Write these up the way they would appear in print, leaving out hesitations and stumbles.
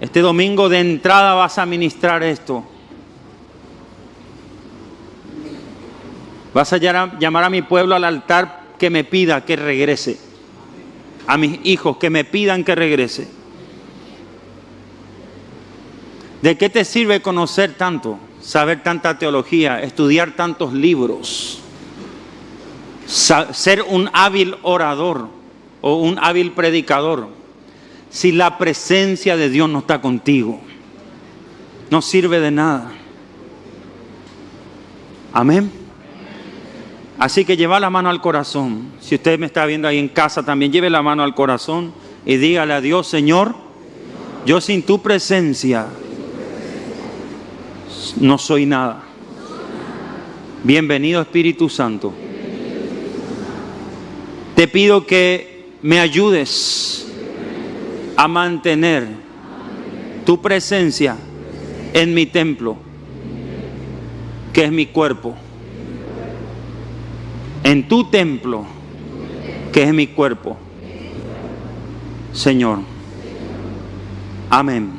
Este domingo de entrada vas a ministrar esto. Vas a llamar a mi pueblo al altar que me pida que regrese. A mis hijos que me pidan que regrese. ¿De qué te sirve conocer tanto, saber tanta teología, estudiar tantos libros, ser un hábil orador o un hábil predicador, si la presencia de Dios no está contigo? No sirve de nada. Amén. Así que lleva la mano al corazón. Si usted me está viendo ahí en casa también, lleve la mano al corazón y dígale a Dios: Señor, yo sin tu presencia no soy nada. Bienvenido Espíritu Santo. Te pido que me ayudes a mantener tu presencia en mi templo, que es mi cuerpo. En tu templo, que es mi cuerpo, Señor. Amén.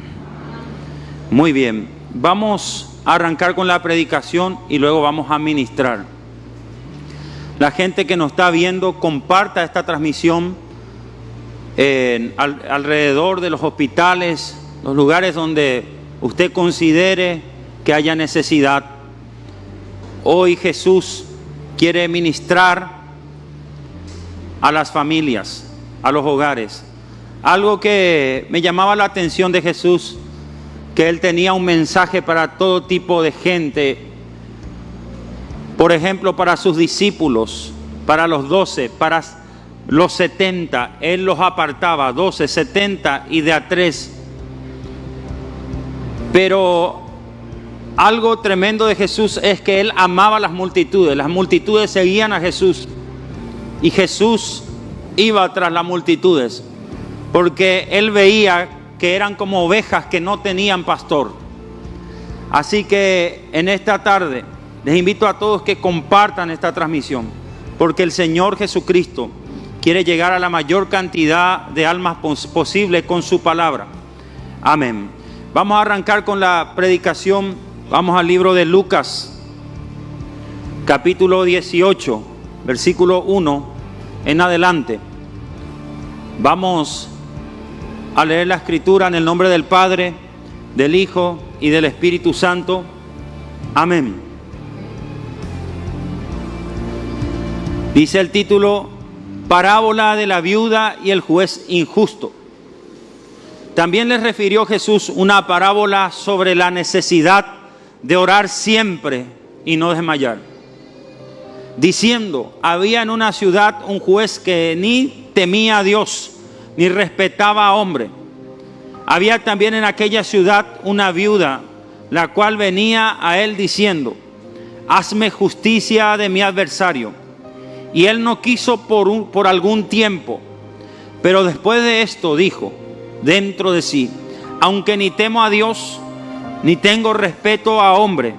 Muy bien. Vamos a arrancar con la predicación y luego vamos a ministrar. La gente que nos está viendo, comparta esta transmisión alrededor de los hospitales, los lugares donde usted considere que haya necesidad. Hoy Jesús quiere ministrar a las familias, a los hogares. Algo que me llamaba la atención de Jesús, que Él tenía un mensaje para todo tipo de gente. Por ejemplo, para sus discípulos, para los 12, para los 70, Él los apartaba, 12, 70 y de a 3. Pero algo tremendo de Jesús es que Él amaba a las multitudes seguían a Jesús y Jesús iba tras las multitudes, porque Él veía que eran como ovejas que no tenían pastor. Así que en esta tarde les invito a todos que compartan esta transmisión, porque el Señor Jesucristo quiere llegar a la mayor cantidad de almas posible con su palabra. Amén. Vamos a arrancar con la predicación. Vamos al libro de Lucas, capítulo 18, versículo 1 en adelante. Vamos a leer la escritura en el nombre del Padre, del Hijo y del Espíritu Santo. Amén. Dice el título: Parábola de la viuda y el juez injusto. También les refirió Jesús una parábola sobre la necesidad de orar siempre y no desmayar, diciendo: había en una ciudad un juez que ni temía a Dios ni respetaba a hombre. Había también en aquella ciudad una viuda, la cual venía a él diciendo: hazme justicia de mi adversario. Y él no quiso por algún tiempo, pero después de esto dijo dentro de sí: aunque ni temo a Dios ni tengo respeto a hombre,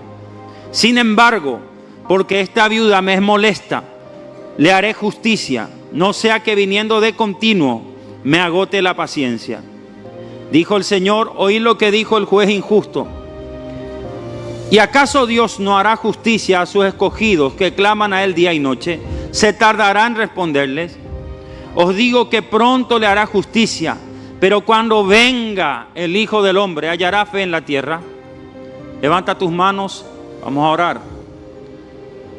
sin embargo, porque esta viuda me es molesta, le haré justicia, no sea que viniendo de continuo me agote la paciencia. Dijo el Señor: oí lo que dijo el juez injusto. ¿Y acaso Dios no hará justicia a sus escogidos que claman a Él día y noche? ¿Se tardará en responderles? Os digo que pronto le hará justicia. Pero cuando venga el Hijo del Hombre, ¿hallará fe en la tierra? Levanta tus manos, vamos a orar.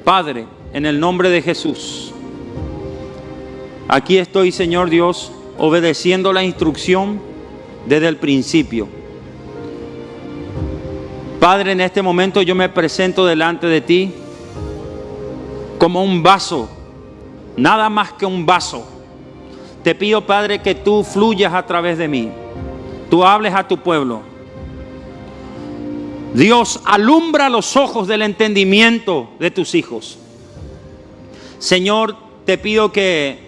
Padre, en el nombre de Jesús, aquí estoy, Señor Dios, obedeciendo la instrucción desde el principio. Padre, en este momento yo me presento delante de ti como un vaso, nada más que un vaso. Te pido, Padre, que tú fluyas a través de mí. Tú hables a tu pueblo. Dios, alumbra los ojos del entendimiento de tus hijos. Señor, te pido que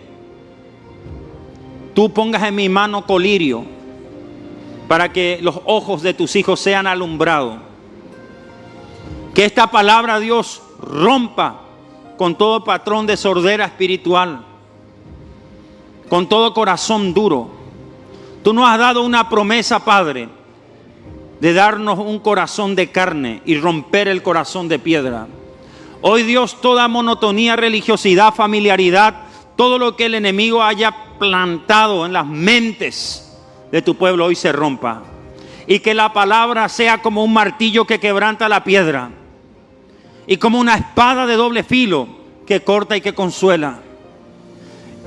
tú pongas en mi mano colirio para que los ojos de tus hijos sean alumbrados. Que esta palabra, Dios, rompa con todo patrón de sordera espiritual, con todo corazón duro. Tú nos has dado una promesa, Padre, de darnos un corazón de carne y romper el corazón de piedra. Hoy, Dios, toda monotonía, religiosidad, familiaridad, todo lo que el enemigo haya plantado en las mentes de tu pueblo hoy se rompa. Y que la palabra sea como un martillo que quebranta la piedra y como una espada de doble filo que corta y que consuela.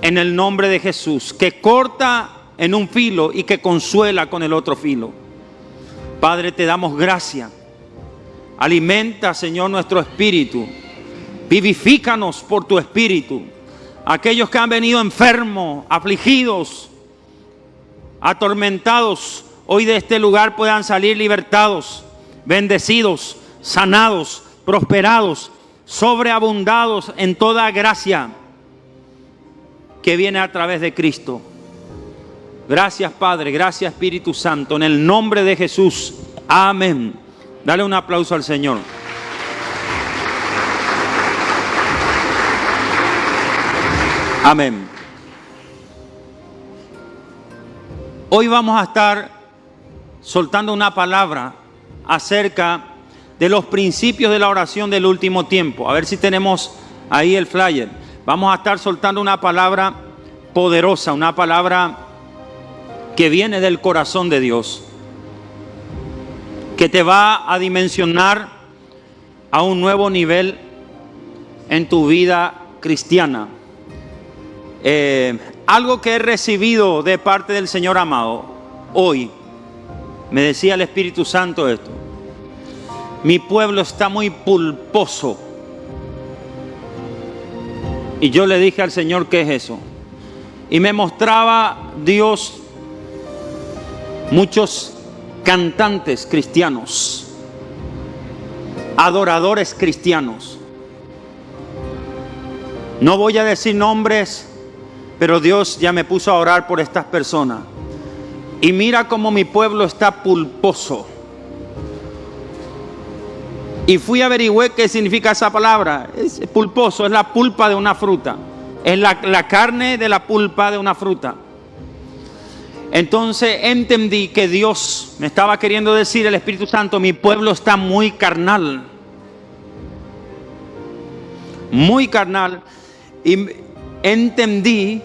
En el nombre de Jesús, que corta en un filo y que consuela con el otro filo. Padre, te damos gracias. Alimenta, Señor, nuestro espíritu. Vivifícanos por tu espíritu. Aquellos que han venido enfermos, afligidos, atormentados, hoy de este lugar puedan salir libertados, bendecidos, sanados, prosperados, sobreabundados en toda gracia que viene a través de Cristo. Gracias, Padre, gracias, Espíritu Santo, en el nombre de Jesús. Amén. Dale un aplauso al Señor. Amén. Hoy vamos a estar soltando una palabra acerca de los principios de la oración del último tiempo. A ver si tenemos ahí el flyer. Vamos a estar soltando una palabra poderosa, una palabra que viene del corazón de Dios, que te va a dimensionar a un nuevo nivel en tu vida cristiana. Algo que he recibido de parte del Señor amado hoy, me decía el Espíritu Santo esto: mi pueblo está muy pulposo. Y yo le dije al Señor, ¿qué es eso? Y me mostraba Dios muchos cantantes cristianos, adoradores cristianos. No voy a decir nombres, pero Dios ya me puso a orar por estas personas. Y mira cómo mi pueblo está pulposo. Y fui a averiguar qué significa esa palabra. Es pulposo, es la pulpa de una fruta. Es la carne de la pulpa de una fruta. Entonces entendí que Dios me estaba queriendo decir, el Espíritu Santo, mi pueblo está muy carnal. Muy carnal. Y entendí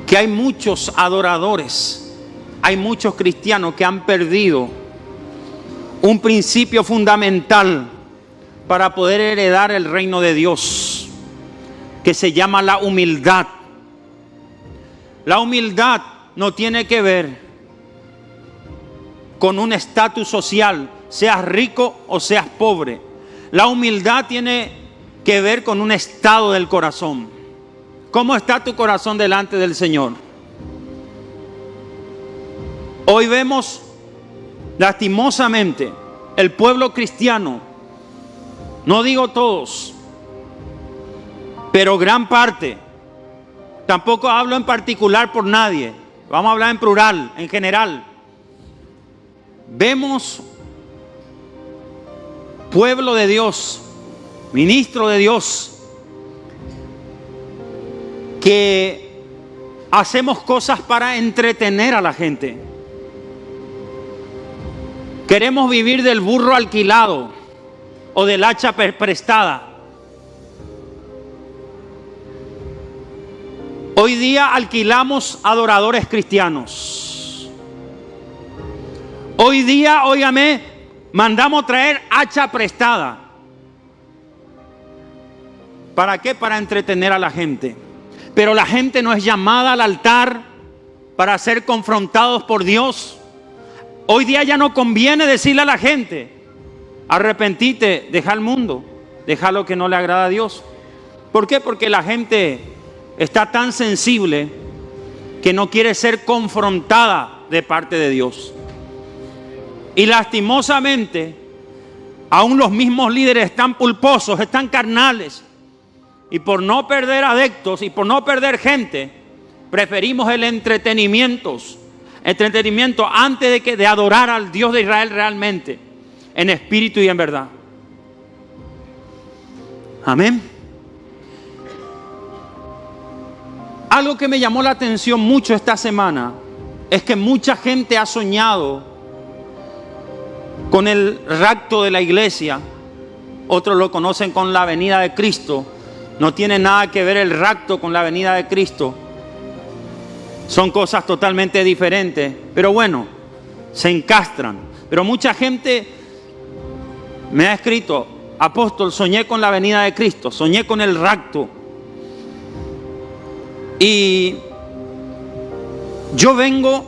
que hay muchos adoradores, hay muchos cristianos que han perdido un principio fundamental para poder heredar el reino de Dios, que se llama la humildad. La humildad no tiene que ver con un estatus social, seas rico o seas pobre. La humildad tiene que ver con un estado del corazón. ¿Cómo está tu corazón delante del Señor? Hoy vemos, lastimosamente, el pueblo cristiano, no digo todos, pero gran parte, tampoco hablo en particular por nadie, vamos a hablar en plural, en general. Vemos pueblo de Dios, ministro de Dios, que hacemos cosas para entretener a la gente. Queremos vivir del burro alquilado o del hacha prestada. Hoy día alquilamos adoradores cristianos. Hoy día, óigame, mandamos traer hacha prestada. ¿Para qué? Para entretener a la gente. Pero la gente no es llamada al altar para ser confrontados por Dios. Hoy día ya no conviene decirle a la gente, arrepentite, deja el mundo, deja lo que no le agrada a Dios. ¿Por qué? Porque la gente está tan sensible que no quiere ser confrontada de parte de Dios. Y lastimosamente, aún los mismos líderes están pulposos, están carnales. Y por no perder adeptos y por no perder gente, preferimos el entretenimiento antes de adorar al Dios de Israel realmente, en espíritu y en verdad. Amén. Algo que me llamó la atención mucho esta semana es que mucha gente ha soñado con el rapto de la iglesia. Otros lo conocen con la venida de Cristo. No tiene nada que ver el rapto con la venida de Cristo. Son cosas totalmente diferentes. Pero bueno, se encastran. Pero mucha gente me ha escrito: apóstol, soñé con la venida de Cristo, soñé con el rapto. Y yo vengo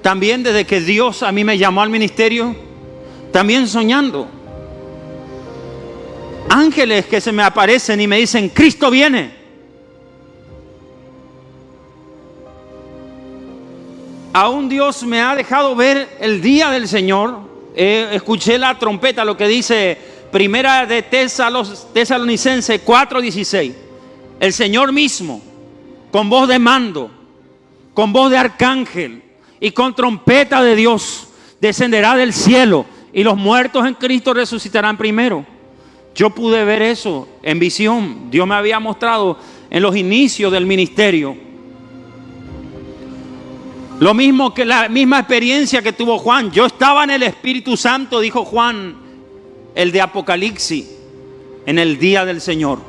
también desde que Dios a mí me llamó al ministerio, también soñando. Ángeles que se me aparecen y me dicen: Cristo viene. Aún Dios me ha dejado ver el día del Señor. Escuché la trompeta, lo que dice Primera de Tesalonicenses 4:16. El Señor mismo, con voz de mando, con voz de arcángel y con trompeta de Dios, descenderá del cielo, y los muertos en Cristo resucitarán primero. Yo pude ver eso en visión. Dios me había mostrado en los inicios del ministerio. Lo mismo que la misma experiencia que tuvo Juan. Yo estaba en el Espíritu Santo, dijo Juan, el de Apocalipsis, en el día del Señor.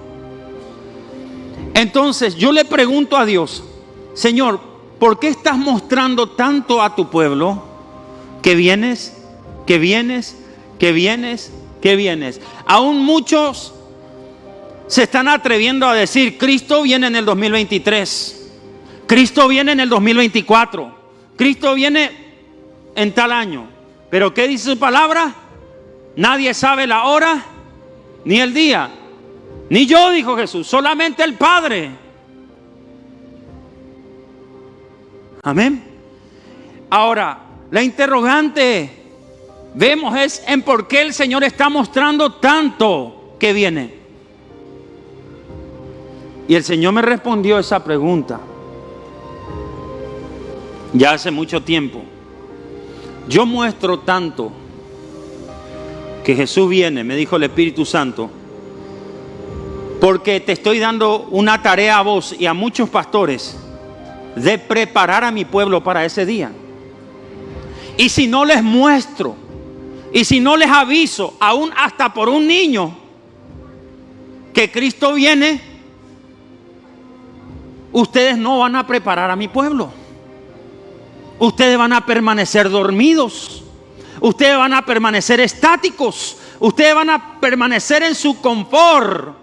Entonces yo le pregunto a Dios: Señor, ¿por qué estás mostrando tanto a tu pueblo que vienes, que vienes, que vienes, que vienes? Aún muchos se están atreviendo a decir: Cristo viene en el 2023, Cristo viene en el 2024, Cristo viene en tal año. Pero ¿qué dice su palabra? Nadie sabe la hora ni el día, ni yo, dijo Jesús, solamente el Padre. Amén. Ahora, la interrogante vemos es en por qué el Señor está mostrando tanto que viene. Y el Señor me respondió esa pregunta ya hace mucho tiempo. Yo muestro tanto que Jesús viene, me dijo el Espíritu Santo, porque te estoy dando una tarea a vos y a muchos pastores de preparar a mi pueblo para ese día. Y si no les muestro, y si no les aviso, aún hasta por un niño, que Cristo viene, ustedes no van a preparar a mi pueblo. Ustedes van a permanecer dormidos. Ustedes van a permanecer estáticos. Ustedes van a permanecer en su confort.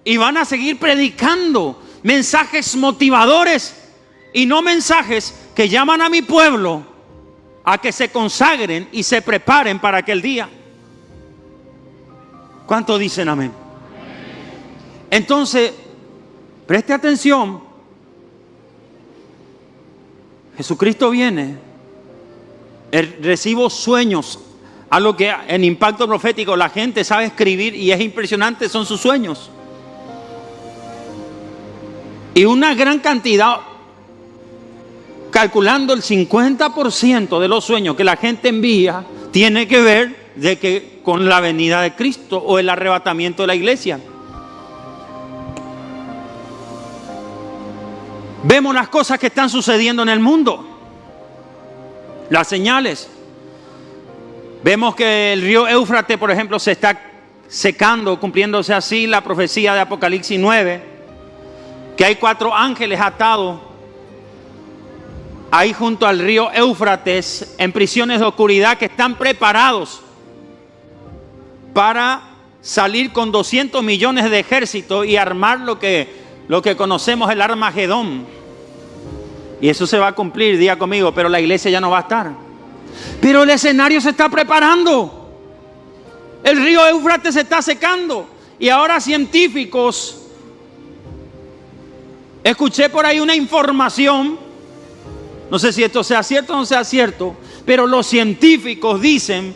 Y van a seguir predicando mensajes motivadores y no mensajes que llaman a mi pueblo a que se consagren y se preparen para aquel día. ¿Cuántos dicen amén? Entonces, preste atención. Jesucristo viene. Recibo sueños. Algo que en Impacto Profético la gente sabe escribir y es impresionante, son sus sueños. Y una gran cantidad, calculando el 50% de los sueños que la gente envía, tiene que ver de que con la venida de Cristo o el arrebatamiento de la iglesia. Vemos las cosas que están sucediendo en el mundo, las señales. Vemos que el río Éufrates, por ejemplo, se está secando, cumpliéndose así la profecía de Apocalipsis 9, que hay 4 ángeles atados ahí junto al río Éufrates en prisiones de oscuridad, que están preparados para salir con 200 millones de ejércitos y armar lo que conocemos el Armagedón. Y eso se va a cumplir, diga conmigo, pero la iglesia ya no va a estar. Pero el escenario se está preparando. El río Éufrates se está secando. Y ahora científicos, escuché por ahí una información, no sé si esto sea cierto o no sea cierto, pero los científicos dicen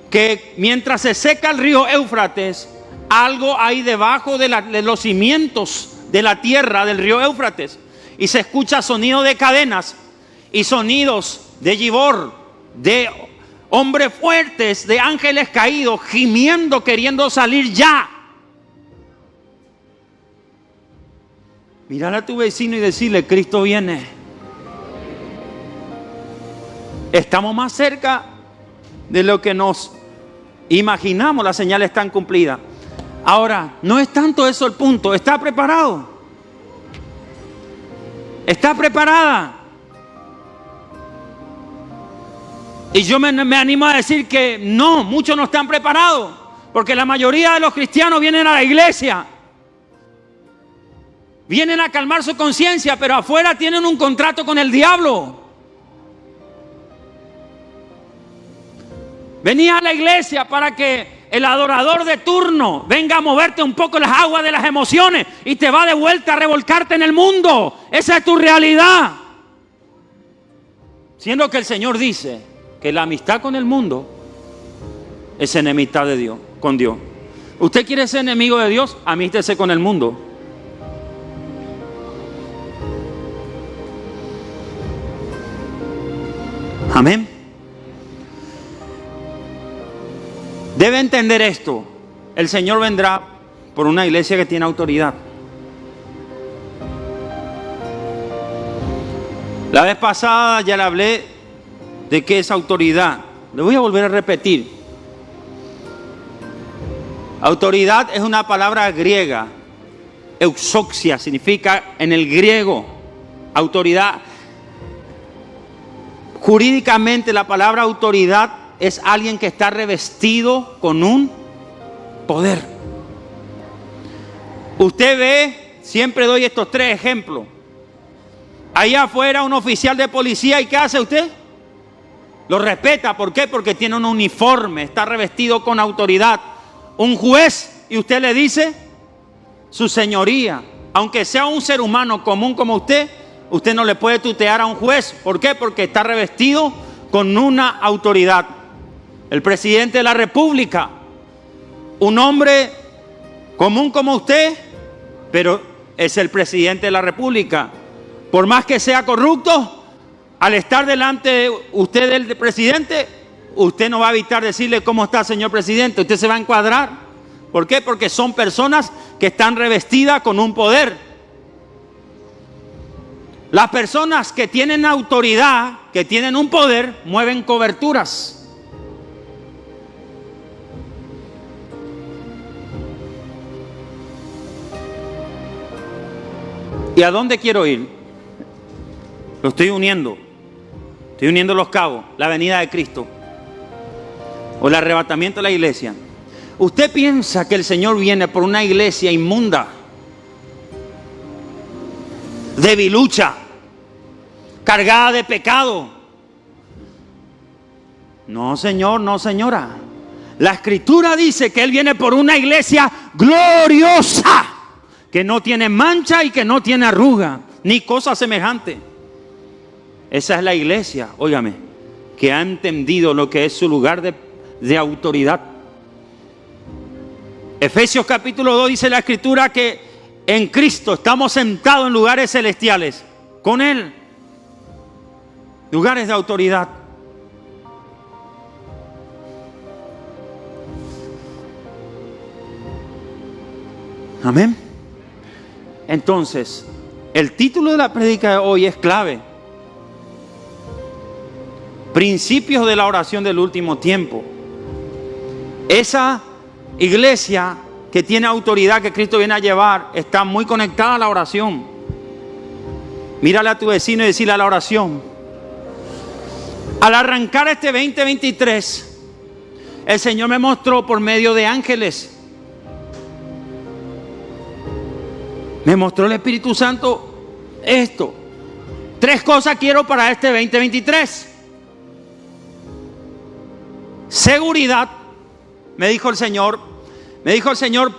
que mientras se seca el río Éufrates, algo hay debajo de los cimientos de la tierra del río Éufrates, y se escucha sonido de cadenas y sonidos de gibor, de hombres fuertes, de ángeles caídos, gimiendo, queriendo salir ya. Mirar a tu vecino y decirle: Cristo viene. Estamos más cerca de lo que nos imaginamos. Las señales están cumplidas. Ahora, no es tanto eso el punto. ¿Está preparado? ¿Está preparada? Y yo me animo a decir que no, muchos no están preparados, porque la mayoría de los cristianos vienen a la iglesia, vienen a calmar su conciencia, pero afuera tienen un contrato con el diablo. Venía a la iglesia para que el adorador de turno venga a moverte un poco las aguas de las emociones y te va de vuelta a revolcarte en el mundo. Esa es tu realidad. Siendo que el Señor dice que la amistad con el mundo es enemistad de Dios, con Dios. ¿Usted quiere ser enemigo de Dios? Amístese con el mundo. Amén. Debe entender esto. El Señor vendrá por una iglesia que tiene autoridad. La vez pasada ya le hablé de qué es autoridad. Le voy a volver a repetir. Autoridad es una palabra griega. Eusoxia significa en el griego autoridad. Jurídicamente la palabra autoridad es alguien que está revestido con un poder. Usted ve, siempre doy estos 3 ejemplos. Allá afuera un oficial de policía, ¿y qué hace usted? Lo respeta. ¿Por qué? Porque tiene un uniforme, está revestido con autoridad. Un juez, y usted le dice, su señoría. Aunque sea un ser humano común como usted no le puede tutear a un juez. ¿Por qué? Porque está revestido con una autoridad. El presidente de la República, un hombre común como usted, pero es el presidente de la República. Por más que sea corrupto, al estar delante de usted del presidente, usted no va a evitar decirle cómo está, señor presidente. Usted se va a encuadrar. ¿Por qué? Porque son personas que están revestidas con un poder. Las personas que tienen autoridad, que tienen un poder, mueven coberturas. ¿Y a dónde quiero ir? Lo estoy uniendo. Estoy uniendo los cabos. La venida de Cristo o el arrebatamiento de la iglesia. ¿Usted piensa que el Señor viene por una iglesia inmunda, debilucha, cargada de pecado? No, señor, no, señora. La Escritura dice que Él viene por una iglesia gloriosa, que no tiene mancha y que no tiene arruga, ni cosa semejante. Esa es la iglesia, óigame, que ha entendido lo que es su lugar de autoridad. Efesios capítulo 2 dice la Escritura que en Cristo estamos sentados en lugares celestiales con Él, lugares de autoridad. Amén. Entonces, el título de la prédica de hoy es clave. Principios de la oración del último tiempo. Esa iglesia que tiene autoridad que Cristo viene a llevar está muy conectada a la oración. Mírale a tu vecino y decirle a la oración. Al arrancar este 2023, el Señor me mostró por medio de ángeles. Me mostró el Espíritu Santo esto. 3 cosas quiero para este 2023. Seguridad, me dijo el Señor,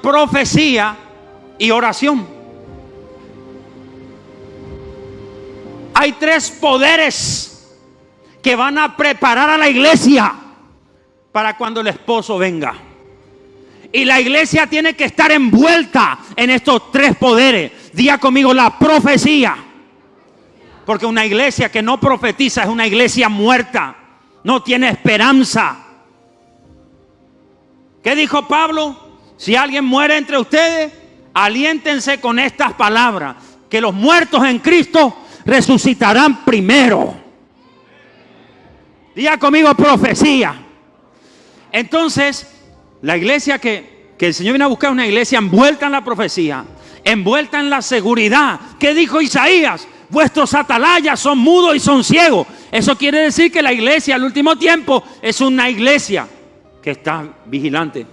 profecía y oración. Hay 3 poderes que van a preparar a la iglesia para cuando el esposo venga. Y la iglesia tiene que estar envuelta en estos 3 poderes. Diga conmigo la profecía. Porque una iglesia que no profetiza es una iglesia muerta. No tiene esperanza. ¿Qué dijo Pablo? Si alguien muere entre ustedes, aliéntense con estas palabras: que los muertos en Cristo resucitarán primero. Diga conmigo profecía. Entonces, la iglesia que el Señor viene a buscar es una iglesia envuelta en la profecía, envuelta en la seguridad. ¿Qué dijo Isaías? Vuestros atalayas son mudos y son ciegos. Eso quiere decir que la iglesia al último tiempo es una iglesia que está vigilante.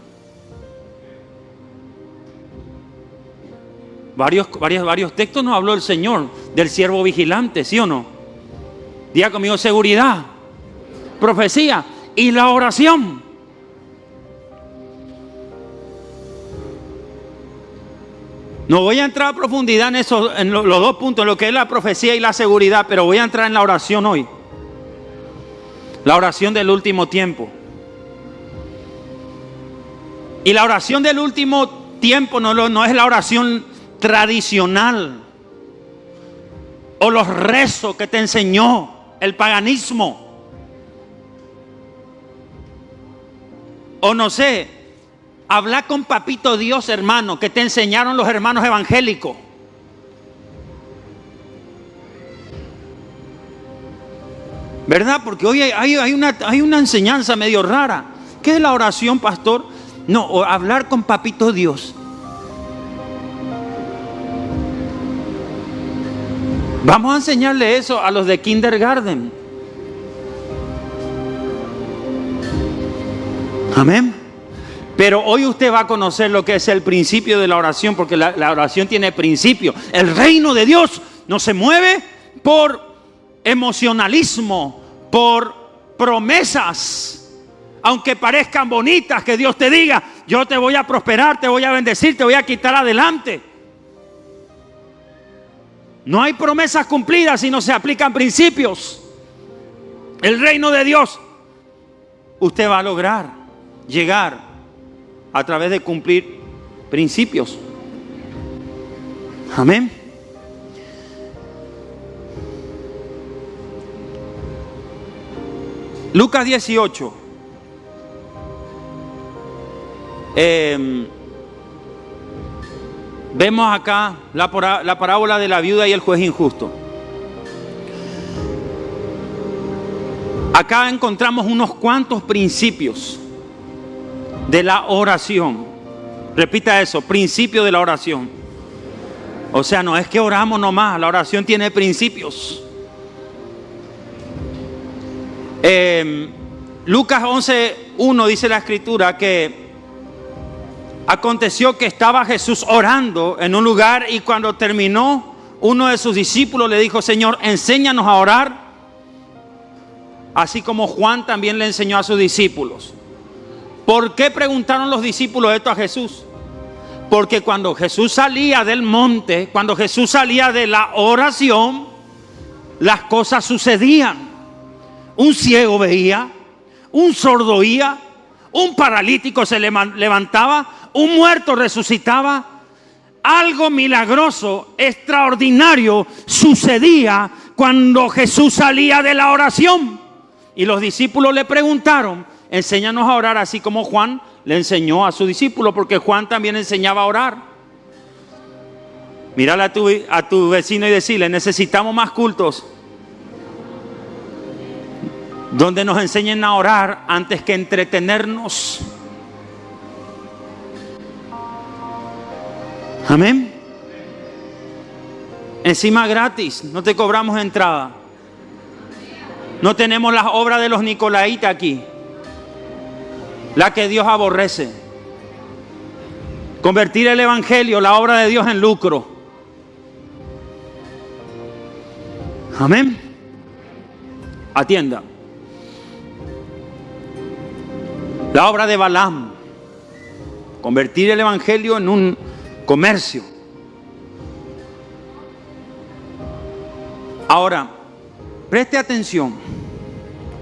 Varios textos nos habló el Señor del siervo vigilante, ¿sí o no? Diga conmigo: seguridad, profecía y la oración. No voy a entrar a profundidad en eso, en los dos puntos, en lo que es la profecía y la seguridad, pero voy a entrar en la oración hoy. La oración del último tiempo. Y la oración del último tiempo no es la oración tradicional o los rezos que te enseñó el paganismo, o no sé, hablar con papito Dios, hermano, que te enseñaron los hermanos evangélicos. ¿Verdad? Porque hoy hay una enseñanza medio rara. ¿Qué es la oración, pastor? No, o hablar con papito Dios. Vamos a enseñarle eso a los de kindergarten. Amén. Pero hoy usted va a conocer lo que es el principio de la oración, porque la oración tiene principio. El reino de Dios no se mueve por emocionalismo, por promesas, aunque parezcan bonitas, que Dios te diga: yo te voy a prosperar, te voy a bendecir, te voy a quitar adelante. No hay promesas cumplidas si no se aplican principios. El reino de Dios, usted va a lograr llegar a través de cumplir principios. Amén. Lucas 18. Vemos acá la parábola de la viuda y el juez injusto. Acá encontramos unos cuantos principios de la oración. Repita eso: principio de la oración. O sea, no es que oramos nomás, la oración tiene principios. Lucas 11:1 dice la escritura que aconteció que estaba Jesús orando en un lugar, y cuando terminó, uno de sus discípulos le dijo: Señor, enséñanos a orar, así como Juan también le enseñó a sus discípulos. ¿Por qué preguntaron los discípulos esto a Jesús? Porque cuando Jesús salía del monte, cuando Jesús salía de la oración, las cosas sucedían. Un ciego veía, un sordo oía, un paralítico se levantaba, un muerto resucitaba. Algo milagroso, extraordinario sucedía cuando Jesús salía de la oración. Y los discípulos le preguntaron: enséñanos a orar así como Juan le enseñó a su discípulo, porque Juan también enseñaba a orar. Mírale a tu vecino y decirle: necesitamos más cultos donde nos enseñen a orar antes que entretenernos. Amén. Encima gratis, no te cobramos entrada. No tenemos las obras de los nicolaitas aquí, la que Dios aborrece. Convertir el evangelio, la obra de Dios, en lucro. Amén. Atienda. La obra de Balaam, convertir el evangelio en un comercio. Ahora, preste atención.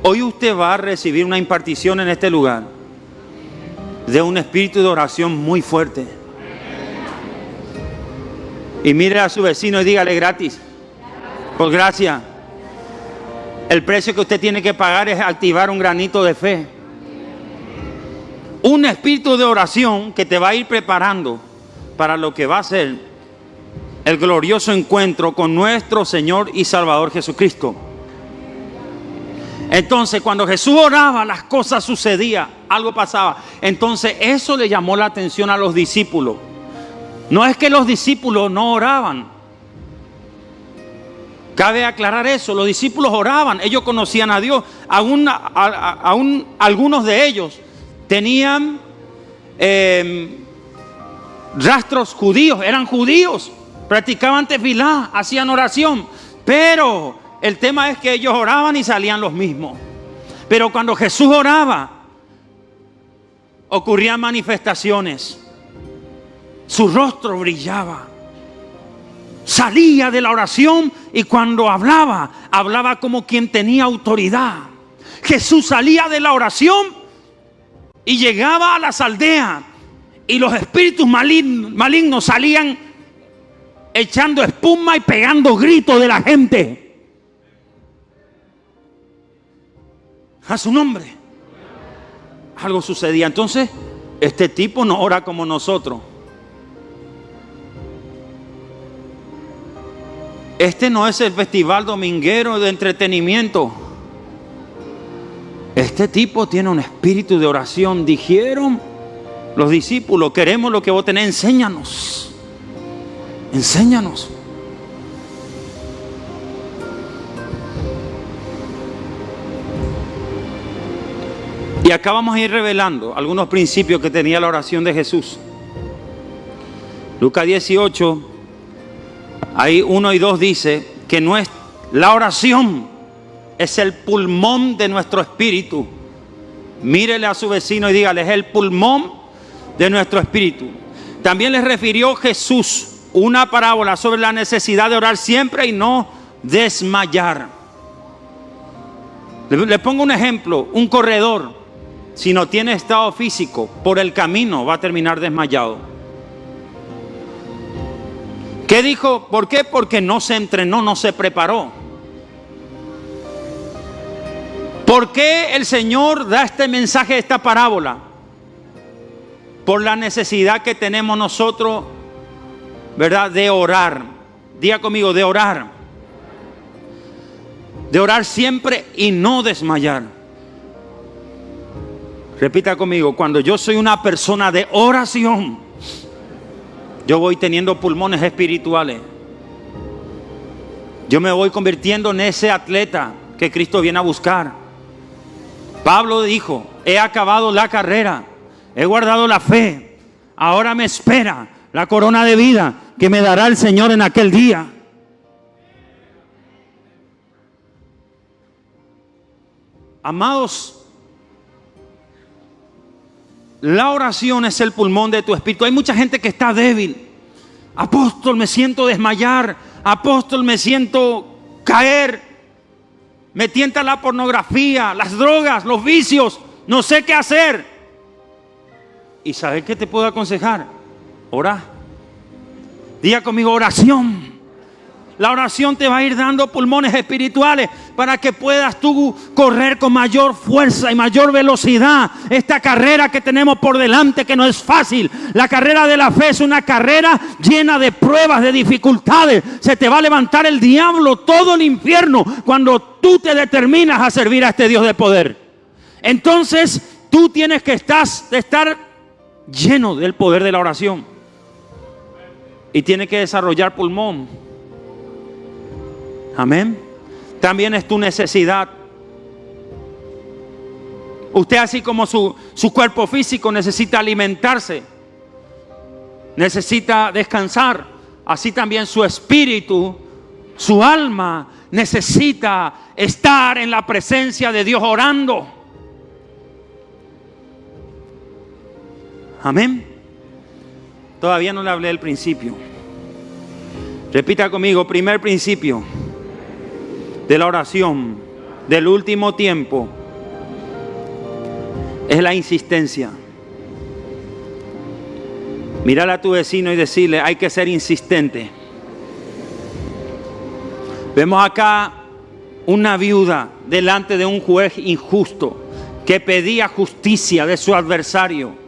Hoy usted va a recibir una impartición en este lugar de un espíritu de oración muy fuerte. Y mire a su vecino y dígale: gratis, por gracia. El precio que usted tiene que pagar es activar un granito de fe. Un espíritu de oración que te va a ir preparando para lo que va a ser el glorioso encuentro con nuestro Señor y Salvador Jesucristo. Entonces, cuando Jesús oraba, las cosas sucedían, algo pasaba. Entonces, eso le llamó la atención a los discípulos. No es que los discípulos no oraban. Cabe aclarar eso, los discípulos oraban, ellos conocían a Dios. Aún algunos de ellos tenían rastros judíos, eran judíos, practicaban tefilá, hacían oración. Pero el tema es que ellos oraban y salían los mismos. Pero cuando Jesús oraba, ocurrían manifestaciones. Su rostro brillaba. Salía de la oración y cuando hablaba, hablaba como quien tenía autoridad. Jesús salía de la oración y llegaba a las aldeas y los espíritus malignos salían echando espuma y pegando gritos de la gente. A su nombre. Algo sucedía. Entonces, este tipo no ora como nosotros. Este no es el festival dominguero de entretenimiento. Este tipo tiene un espíritu de oración. Dijeron los discípulos, queremos lo que vos tenés, enséñanos. Enséñanos. Y acá vamos a ir revelando algunos principios que tenía la oración de Jesús. Lucas 18, ahí 1 y 2 dice que la oración es el pulmón de nuestro espíritu. Mírele a su vecino y dígale, es el pulmón de nuestro espíritu. También les refirió Jesús una parábola sobre la necesidad de orar siempre y no desmayar. Le pongo un ejemplo, un corredor, si no tiene estado físico, por el camino va a terminar desmayado. ¿Qué dijo? ¿Por qué? Porque no se entrenó, no se preparó. ¿Por qué el Señor da este mensaje, esta parábola? Por la necesidad que tenemos nosotros, ¿verdad? De orar. Diga conmigo, de orar. De orar siempre y no desmayar. Repita conmigo, cuando yo soy una persona de oración, yo voy teniendo pulmones espirituales. Yo me voy convirtiendo en ese atleta que Cristo viene a buscar. Pablo dijo, he acabado la carrera, he guardado la fe, ahora me espera la corona de vida que me dará el Señor en aquel día. Amados, la oración es el pulmón de tu espíritu. Hay mucha gente que está débil. Apóstol, me siento desmayar. Apóstol, me siento caer. Me tienta la pornografía, las drogas, los vicios. No sé qué hacer. ¿Y sabes qué te puedo aconsejar? Ora. Diga conmigo, oración. La oración te va a ir dando pulmones espirituales para que puedas tú correr con mayor fuerza y mayor velocidad esta carrera que tenemos por delante, que no es fácil. La carrera de la fe es una carrera llena de pruebas, de dificultades. Se te va a levantar el diablo, todo el infierno, cuando tú te determinas a servir a este Dios de poder. Entonces tú tienes que estar lleno del poder de la oración y tienes que desarrollar pulmón. Amén. También es tu necesidad. Usted, así como su cuerpo físico necesita alimentarse, necesita descansar, así también su espíritu, su alma necesita estar en la presencia de Dios orando. Amén. Todavía no le hablé del principio. Repita conmigo, primer principio de la oración del último tiempo es la insistencia. Mírale a tu vecino y decirle, hay que ser insistente. Vemos acá una viuda delante de un juez injusto que pedía justicia de su adversario.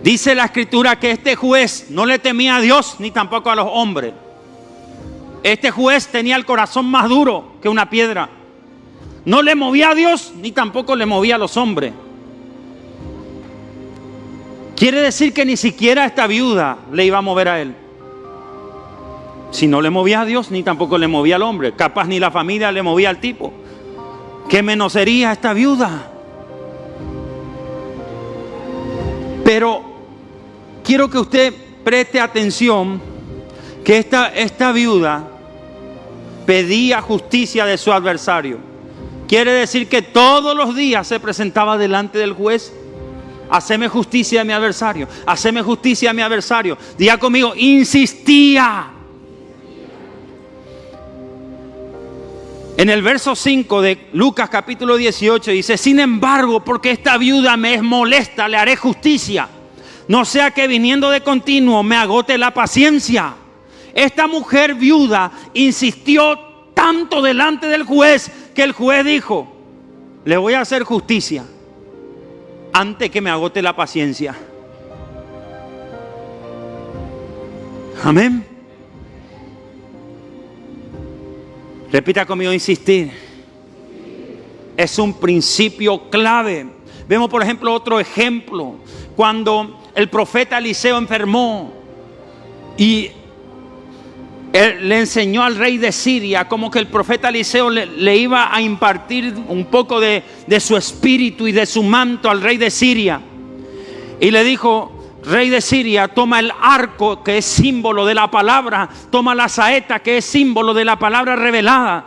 Dice la escritura que este juez no le temía a Dios ni tampoco a los hombres. Este juez tenía el corazón más duro que una piedra. No le movía a Dios, ni tampoco le movía a los hombres. Quiere decir que ni siquiera esta viuda le iba a mover a él. Si no le movía a Dios, ni tampoco le movía al hombre. Capaz ni la familia le movía al tipo. ¿Qué menos sería esta viuda? Pero quiero que usted preste atención que esta viuda pedía justicia de su adversario. Quiere decir que todos los días se presentaba delante del juez. Haceme justicia a mi adversario. Haceme justicia a mi adversario. Diga conmigo, insistía. En el verso 5 de Lucas capítulo 18 dice: sin embargo, porque esta viuda me es molesta, le haré justicia. No sea que viniendo de continuo me agote la paciencia. Esta mujer viuda insistió tanto delante del juez que el juez dijo: le voy a hacer justicia antes que me agote la paciencia. Amén. Repita conmigo, insistir. Es un principio clave. Vemos por ejemplo otro ejemplo. Cuando el profeta Eliseo enfermó y él le enseñó al rey de Siria como que el profeta Eliseo le iba a impartir un poco de su espíritu y de su manto al rey de Siria. Y le dijo: rey de Siria, toma el arco que es símbolo de la palabra, toma la saeta que es símbolo de la palabra revelada,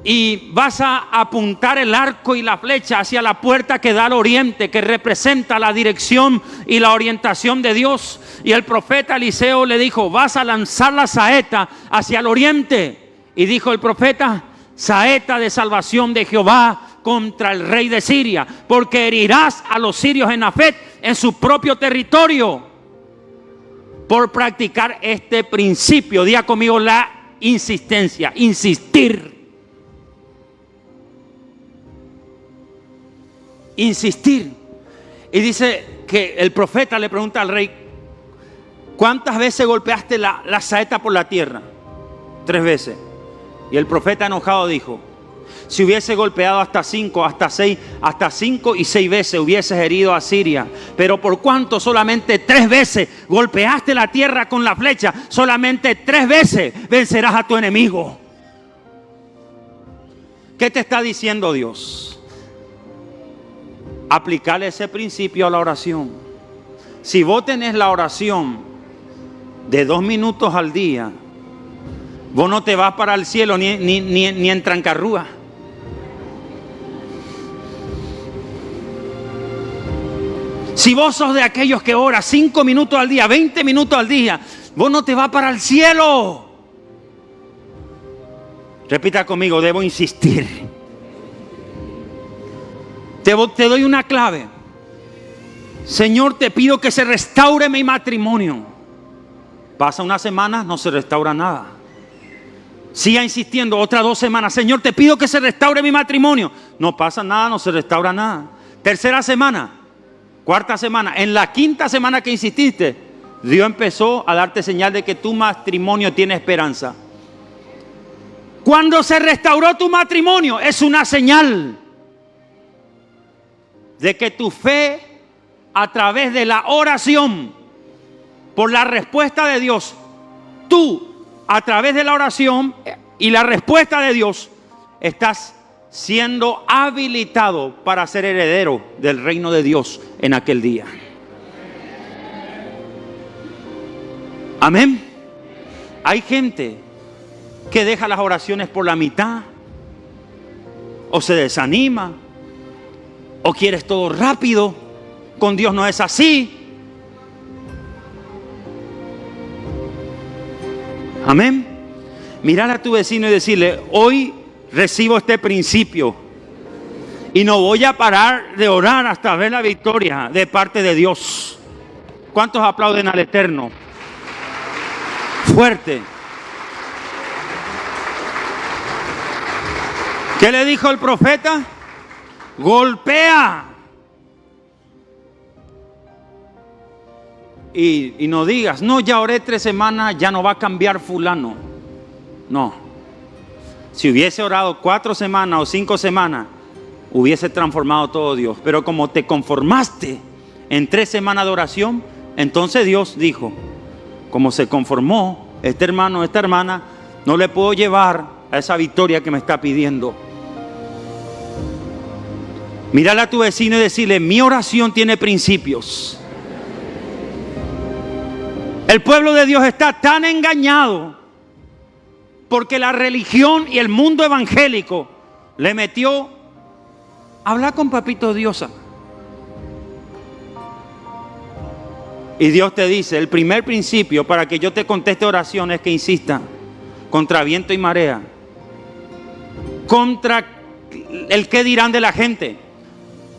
y vas a apuntar el arco y la flecha hacia la puerta que da al oriente, que representa la dirección y la orientación de Dios. Y el profeta Eliseo le dijo: vas a lanzar la saeta hacia el oriente. Y dijo el profeta: saeta de salvación de Jehová contra el rey de Siria, porque herirás a los sirios en Afet, en su propio territorio, por practicar este principio. Diga conmigo, la insistencia, insistir. Insistir. Y dice que el profeta le pregunta al rey: ¿cuántas veces golpeaste la saeta por la tierra? 3 veces. Y el profeta enojado dijo: si hubiese golpeado hasta 5, hasta 6, hasta 5 y 6 veces hubieses herido a Siria. Pero por cuanto solamente 3 veces golpeaste la tierra con la flecha, solamente 3 veces vencerás a tu enemigo. ¿Qué te está diciendo Dios? Aplicarle ese principio a la oración. Si vos tenés la oración de 2 minutos al día, vos no te vas para el cielo ni en trancarrúa. Si vos sos de aquellos que oras 5 minutos al día, 20 minutos al día, vos no te vas para el cielo. Repita conmigo, debo insistir. Te doy una clave. Señor, te pido que se restaure mi matrimonio. Pasa una semana, no se restaura nada. Siga insistiendo otras 2 semanas. Señor, te pido que se restaure mi matrimonio. No pasa nada, no se restaura nada. 3ª semana, 4ª semana. En la 5ª semana que insististe, Dios empezó a darte señal de que tu matrimonio tiene esperanza. Cuando se restauró tu matrimonio, es una señal de que tu fe, a través de la oración, por la respuesta de Dios, tú, a través de la oración y la respuesta de Dios, estás siendo habilitado para ser heredero del reino de Dios en aquel día. Amén. Hay gente que deja las oraciones por la mitad, o se desanima, o quieres todo rápido. Con Dios no es así. Amén. Mirar a tu vecino y decirle: hoy recibo este principio y no voy a parar de orar hasta ver la victoria de parte de Dios. ¿Cuántos aplauden al Eterno? Fuerte. ¿Qué le dijo el profeta? Golpea. Y no digas: no, ya oré 3 semanas, ya no va a cambiar fulano. No. Si hubiese orado 4 semanas o 5 semanas, hubiese transformado todo Dios. Pero como te conformaste en 3 semanas de oración, entonces Dios dijo, como se conformó este hermano, esta hermana, no le puedo llevar a esa victoria que me está pidiendo. Mírale a tu vecino y decirle, mi oración tiene principios. El pueblo de Dios está tan engañado porque la religión y el mundo evangélico le metió, habla con papito Diosa. Y Dios te dice, el primer principio para que yo te conteste oración es que insista contra viento y marea, contra el qué dirán de la gente,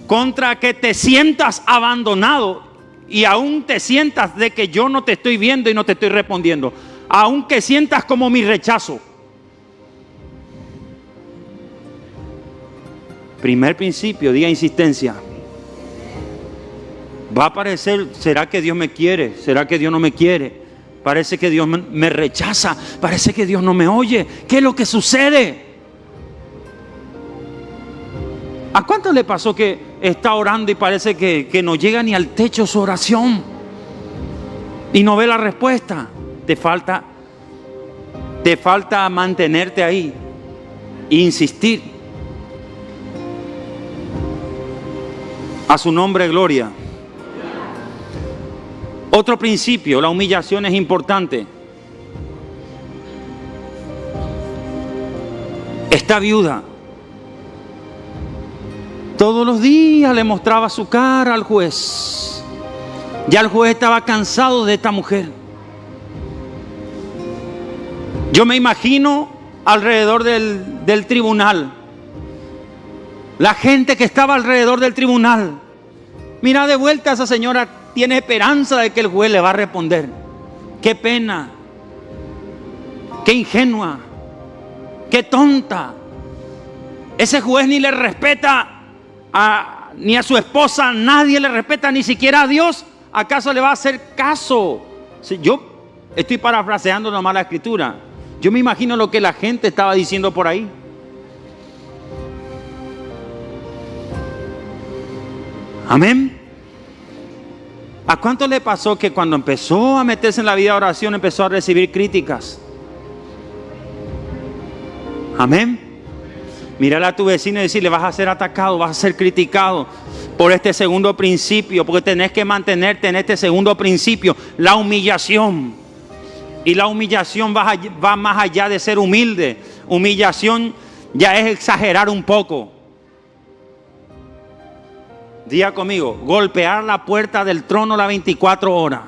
contra que te sientas abandonado y aún te sientas de que yo no te estoy viendo y no te estoy respondiendo, aunque sientas como mi rechazo. Primer principio, diga insistencia. Va a parecer, ¿será que Dios me quiere? ¿Será que Dios no me quiere? Parece que Dios me rechaza, parece que Dios no me oye. ¿Qué es lo que sucede? ¿A cuánto le pasó que está orando y parece que no llega ni al techo su oración y no ve la respuesta? Te falta mantenerte ahí e insistir. A su nombre, gloria. Otro principio, la humillación es importante. Esta viuda todos los días le mostraba su cara al juez. Ya el juez estaba cansado de esta mujer. Yo me imagino alrededor del tribunal, la gente que estaba alrededor del tribunal. Mira, de vuelta esa señora tiene esperanza de que el juez le va a responder. Qué pena, qué ingenua, qué tonta. Ese juez ni le respeta ni a su esposa, nadie le respeta, ni siquiera a Dios. ¿Acaso le va a hacer caso? Si yo estoy parafraseando nomás la escritura. Yo me imagino lo que la gente estaba diciendo por ahí. Amén. ¿A cuánto le pasó que cuando empezó a meterse en la vida de oración empezó a recibir críticas? Amén. Mírale a tu vecino y decirle, vas a ser atacado, vas a ser criticado por este segundo principio, porque tenés que mantenerte en este segundo principio, la humillación. Y la humillación va más allá de ser humilde. Humillación ya es exagerar un poco. Diga conmigo, golpear la puerta del trono las 24 horas.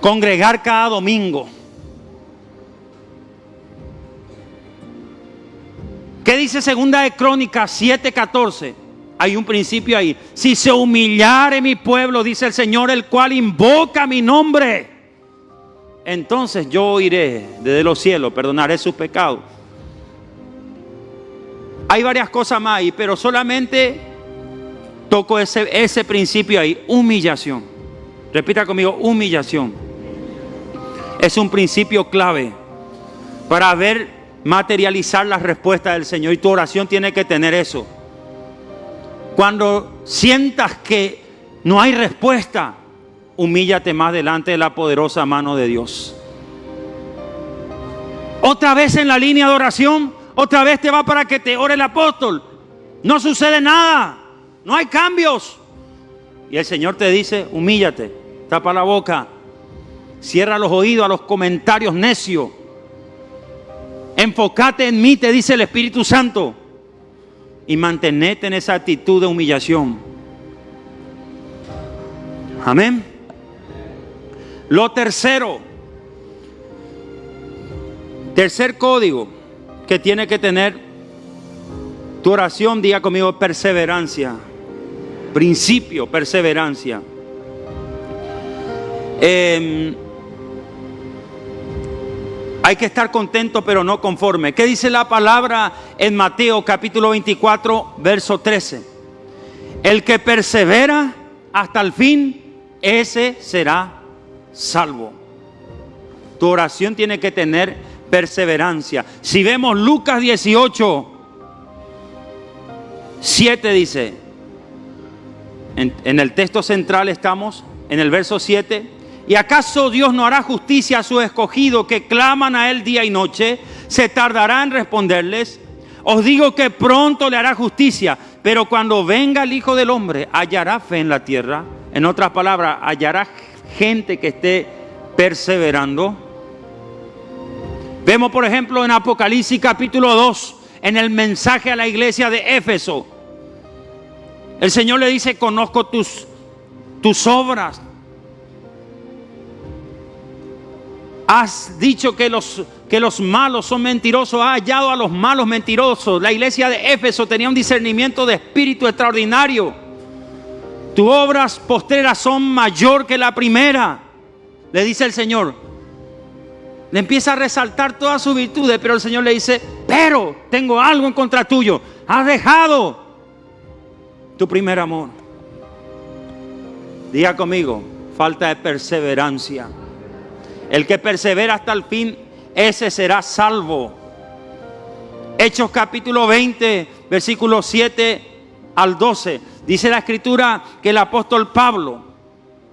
Congregar cada domingo. ¿Qué dice Segunda de Crónicas 7:14? Hay un principio ahí. Si se humillare mi pueblo, dice el Señor, el cual invoca mi nombre, entonces yo oiré desde los cielos, perdonaré sus pecados. Hay varias cosas más ahí, pero solamente toco ese principio ahí, humillación. Repita conmigo, humillación. Es un principio clave para materializar la respuesta del Señor, y tu oración tiene que tener eso. Cuando sientas que no hay respuesta, humíllate más delante de la poderosa mano de Dios. Otra vez en la línea de oración, otra vez te va para que te ore el apóstol. No sucede nada, no hay cambios. Y el Señor te dice, humíllate, tapa la boca, cierra los oídos a los comentarios necios. Enfócate en mí, te dice el Espíritu Santo, y mantenete en esa actitud de humillación. Amén. Lo tercer código que tiene que tener tu oración, diga conmigo, perseverancia. Principio, perseverancia. Hay que estar contento pero no conforme. ¿Qué dice la palabra en Mateo capítulo 24, verso 13? El que persevera hasta el fin, ese será salvo. Tu oración tiene que tener perseverancia. Si vemos Lucas 18, 7 dice, en el texto central estamos, en el verso 7, ¿y acaso Dios no hará justicia a sus escogidos que claman a Él día y noche? ¿Se tardará en responderles? Os digo que pronto le hará justicia, pero cuando venga el Hijo del Hombre, ¿hallará fe en la tierra? En otras palabras, ¿hallará gente que esté perseverando? Vemos, por ejemplo, en Apocalipsis capítulo 2, en el mensaje a la iglesia de Éfeso, el Señor le dice, conozco tus obras. Has dicho que los malos son mentirosos, has hallado a los malos mentirosos. La iglesia de Éfeso tenía un discernimiento de espíritu extraordinario. Tus obras postreras son mayor que la primera, le dice el Señor. Le empieza a resaltar todas sus virtudes, pero el Señor le dice, pero tengo algo en contra tuyo. Has dejado tu primer amor. Diga conmigo, falta de perseverancia. El que persevera hasta el fin, ese será salvo. Hechos capítulo 20, versículos 7 al 12. Dice la escritura que el apóstol Pablo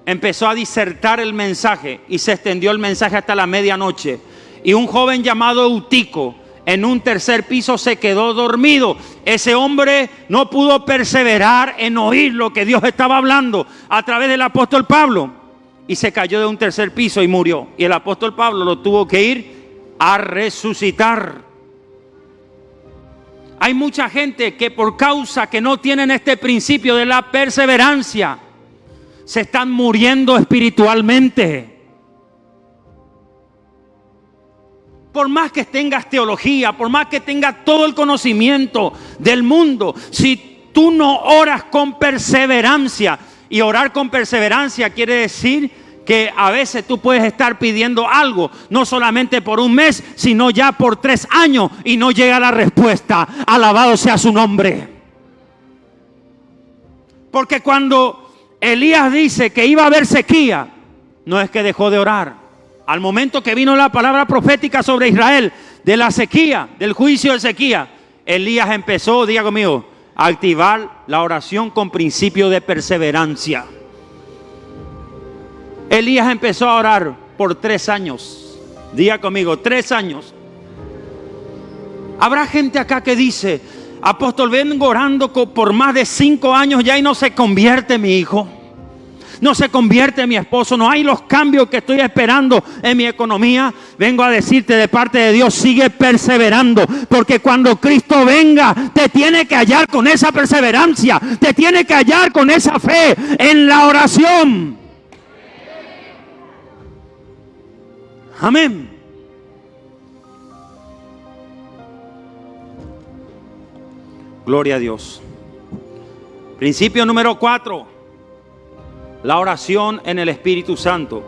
empezó a disertar el mensaje y se extendió el mensaje hasta la medianoche. Y un joven llamado Eutico en un tercer piso se quedó dormido. Ese hombre no pudo perseverar en oír lo que Dios estaba hablando a través del apóstol Pablo. Y se cayó de un tercer piso y murió. Y el apóstol Pablo lo tuvo que ir a resucitar. Hay mucha gente que por causa que no tienen este principio de la perseverancia, se están muriendo espiritualmente. Por más que tengas teología, por más que tengas todo el conocimiento del mundo, si tú no oras con perseverancia, y orar con perseverancia quiere decir que a veces tú puedes estar pidiendo algo, no solamente por un mes, sino ya por 3 años y no llega la respuesta. Alabado sea su nombre. Porque cuando Elías dice que iba a haber sequía, no es que dejó de orar. Al momento que vino la palabra profética sobre Israel, de la sequía, del juicio de sequía, Elías empezó, diga conmigo, a activar la oración con principio de perseverancia. Elías empezó a orar por 3 años. Diga conmigo, 3 años. Habrá gente acá que dice, apóstol, vengo orando por más de 5 años ya y no se convierte mi hijo. No se convierte mi esposo, no hay los cambios que estoy esperando en mi economía. Vengo a decirte de parte de Dios, sigue perseverando, porque cuando Cristo venga, te tiene que hallar con esa perseverancia, te tiene que hallar con esa fe en la oración. Amén. Gloria a Dios. Principio número 4. La oración en el Espíritu Santo.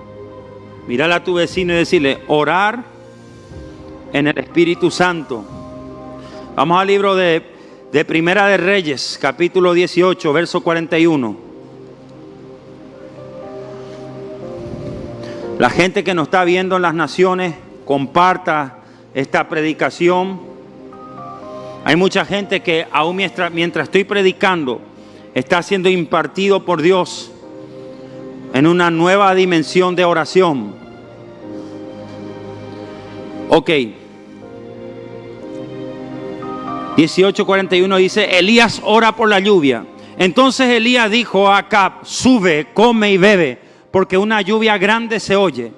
Mírale a tu vecino y decirle, orar en el Espíritu Santo. Vamos al libro de Primera de Reyes, capítulo 18, verso 41. La gente que nos está viendo en las naciones, comparta esta predicación. Hay mucha gente que aún mientras estoy predicando, está siendo impartido por Dios en una nueva dimensión de oración. Ok. 18:41 dice, Elías ora por la lluvia. Entonces Elías dijo a Acab, sube, come y bebe, porque una lluvia grande se oye.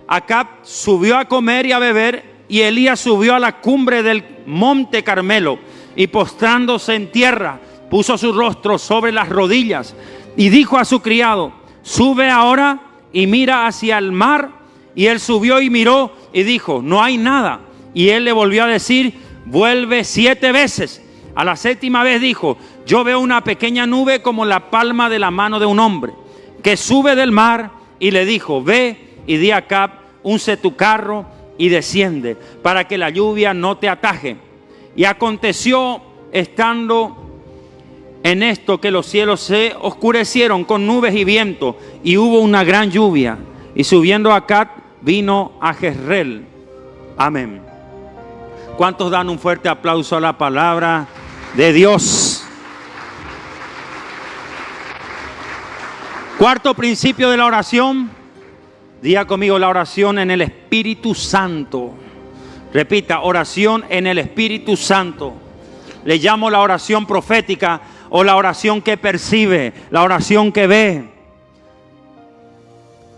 Acab subió a comer y a beber, y Elías subió a la cumbre del monte Carmelo, y postrándose en tierra, puso su rostro sobre las rodillas, y dijo a su criado, sube ahora y mira hacia el mar. Y él subió y miró y dijo, no hay nada. Y él le volvió a decir, vuelve 7 veces. A la 7ª vez dijo, yo veo una pequeña nube como la palma de la mano de un hombre, que sube del mar. Y le dijo, ve y di a Acab, unce tu carro y desciende, para que la lluvia no te ataje. Y aconteció, estando en esto, que los cielos se oscurecieron con nubes y viento, y hubo una gran lluvia. Y subiendo Acab, vino a Jezreel. Amén. ¿Cuántos dan un fuerte aplauso a la palabra de Dios? Cuarto principio de la oración. Diga conmigo, la oración en el Espíritu Santo. Repita, oración en el Espíritu Santo. Le llamo la oración profética o la oración que percibe, la oración que ve.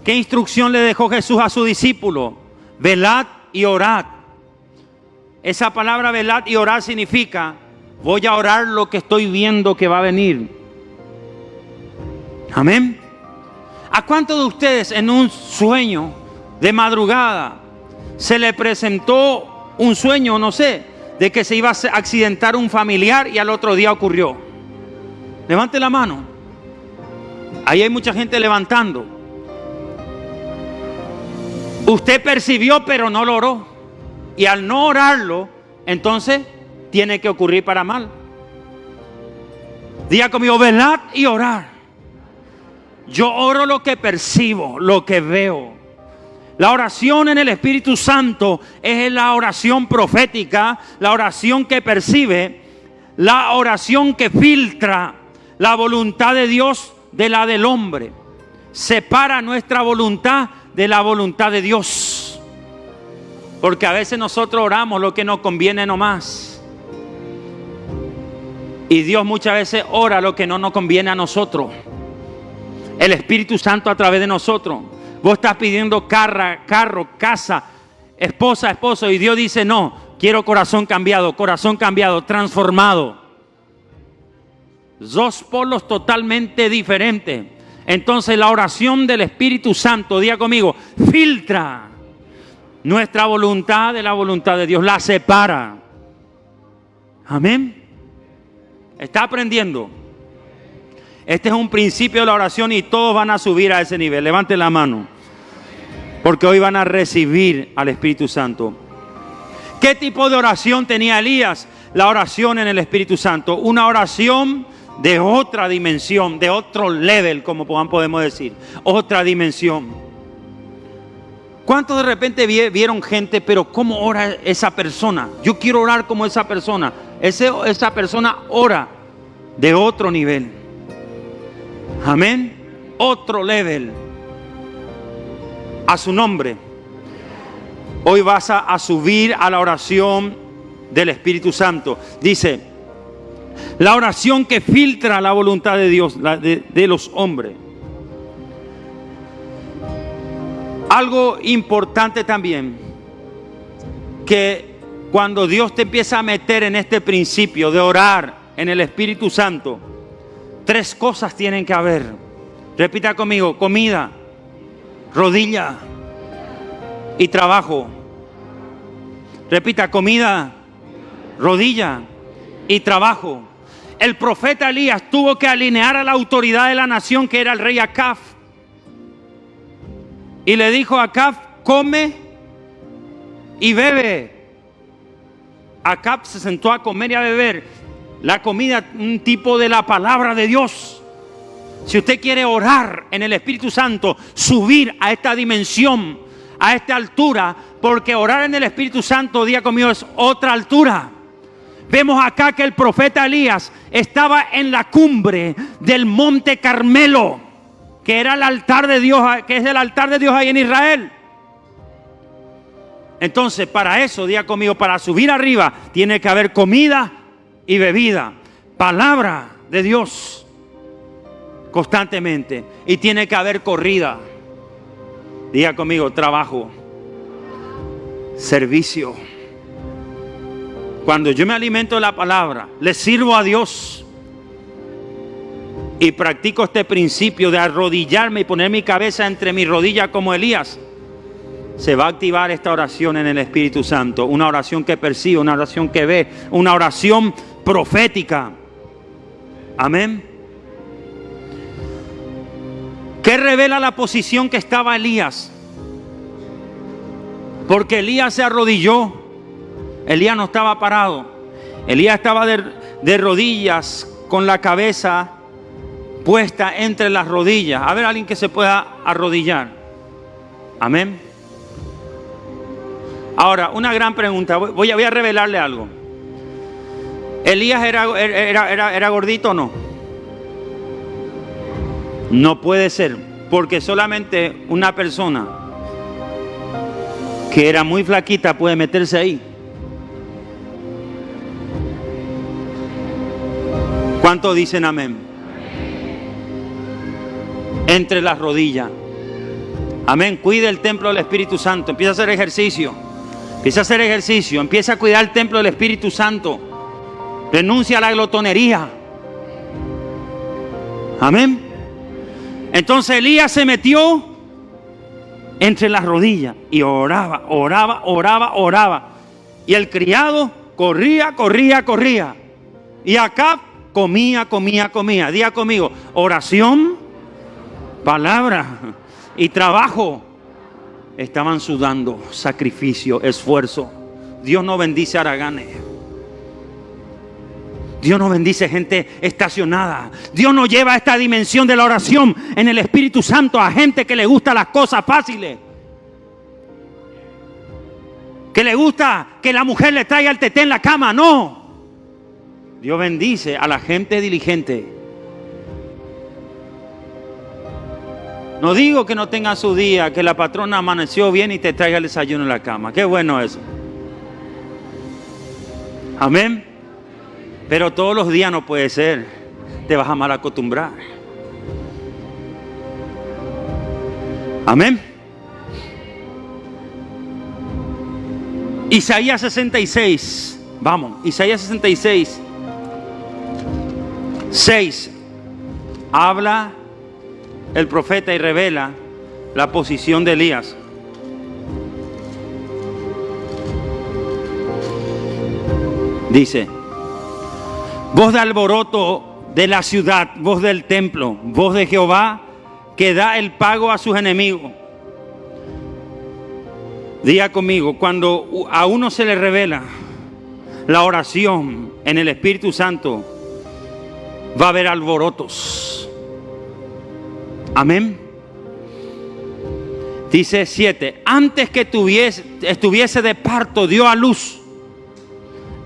¿Qué instrucción le dejó Jesús a su discípulo? Velad y orad. Esa palabra velad y orad significa: voy a orar lo que estoy viendo que va a venir. Amén. ¿A cuántos de ustedes en un sueño de madrugada se le presentó un sueño, no sé, de que se iba a accidentar un familiar y al otro día ocurrió? Levante la mano. Ahí hay mucha gente levantando. Usted percibió pero no lo oró. Y al no orarlo, entonces tiene que ocurrir para mal. Diga conmigo, velad y orar. Yo oro lo que percibo, lo que veo. La oración en el Espíritu Santo es la oración profética, la oración que percibe, la oración que filtra la voluntad de Dios de la del hombre. Separa nuestra voluntad de la voluntad de Dios. Porque a veces nosotros oramos lo que nos conviene nomás. Y Dios muchas veces ora lo que no nos conviene a nosotros. El Espíritu Santo a través de nosotros. Vos estás pidiendo carro, casa, esposa, esposo. Y Dios dice: no, quiero corazón cambiado, transformado. Dos polos totalmente diferentes. Entonces la oración del Espíritu Santo, diga conmigo, filtra nuestra voluntad de la voluntad de Dios. La separa. Amén. ¿Está aprendiendo? Este es un principio de la oración y todos van a subir a ese nivel. Levanten la mano. Porque hoy van a recibir al Espíritu Santo. ¿Qué tipo de oración tenía Elías? La oración en el Espíritu Santo. Una oración de otra dimensión, de otro level, como podemos decir. Otra dimensión. ¿Cuántos de repente vieron gente, pero cómo ora esa persona? Yo quiero orar como esa persona. Esa persona ora de otro nivel. Amén. Otro level. A su nombre. Hoy vas a subir a la oración del Espíritu Santo. Dice, la oración que filtra la voluntad de Dios, de los hombres. Algo importante también, que cuando Dios te empieza a meter en este principio de orar en el Espíritu Santo, tres cosas tienen que haber. Repita conmigo: comida, rodilla y trabajo. Repita: comida, rodilla y trabajo. El profeta Elías tuvo que alinear a la autoridad de la nación, que era el rey Acab. Y le dijo a Acab: come y bebe. Acab se sentó a comer y a beber. La comida, un tipo de la palabra de Dios. Si usted quiere orar en el Espíritu Santo, subir a esta dimensión, a esta altura, porque orar en el Espíritu Santo, diga conmigo, es otra altura. Vemos acá que el profeta Elías estaba en la cumbre del monte Carmelo, que era el altar de Dios, que es el altar de Dios ahí en Israel. Entonces, para eso, diga conmigo, para subir arriba, tiene que haber comida y bebida, palabra de Dios constantemente, y tiene que haber corrida. Diga conmigo: trabajo, servicio. Cuando yo me alimento de la palabra, le sirvo a Dios y practico este principio de arrodillarme y poner mi cabeza entre mis rodillas como Elías, se va a activar esta oración en el Espíritu Santo. Una oración que percibe, una oración que ve, una oración profética. Amén. ¿Qué revela la posición que estaba Elías? Porque Elías se arrodilló. Elías no estaba parado. Elías estaba de rodillas, con la cabeza puesta entre las rodillas. A ver, alguien que se pueda arrodillar. Amén. Ahora, una gran pregunta. Voy a revelarle algo. ¿Elías era gordito o no? No puede ser, porque solamente una persona que era muy flaquita puede meterse ahí. ¿Cuántos dicen amén? Entre las rodillas. Amén. Cuide el templo del Espíritu Santo. Empieza a hacer ejercicio. Empieza a hacer ejercicio. Empieza a cuidar el templo del Espíritu Santo. Renuncia a la glotonería. Amén. Entonces Elías se metió entre las rodillas y oraba. Y el criado corría. Y Acab comía. Diga conmigo, oración, palabra y trabajo. Estaban sudando, sacrificio, esfuerzo. Dios no bendice haraganes. Dios no bendice gente estacionada. Dios no lleva esta dimensión de la oración en el Espíritu Santo a gente que le gusta las cosas fáciles. Que le gusta que la mujer le traiga el teté en la cama. No. Dios bendice a la gente diligente. No digo que no tenga su día, que la patrona amaneció bien y te traiga el desayuno en la cama. Qué bueno eso. Amén. Pero todos los días no puede ser. Te vas a mal acostumbrar. Amén. Isaías 66. Vamos, Isaías 66. 6. Habla el profeta y revela la posición de Elías. Dice: voz de alboroto de la ciudad, voz del templo, voz de Jehová que da el pago a sus enemigos. Diga conmigo, cuando a uno se le revela la oración en el Espíritu Santo, va a haber alborotos. Amén. Dice 7. Antes que estuviese de parto, dio a luz.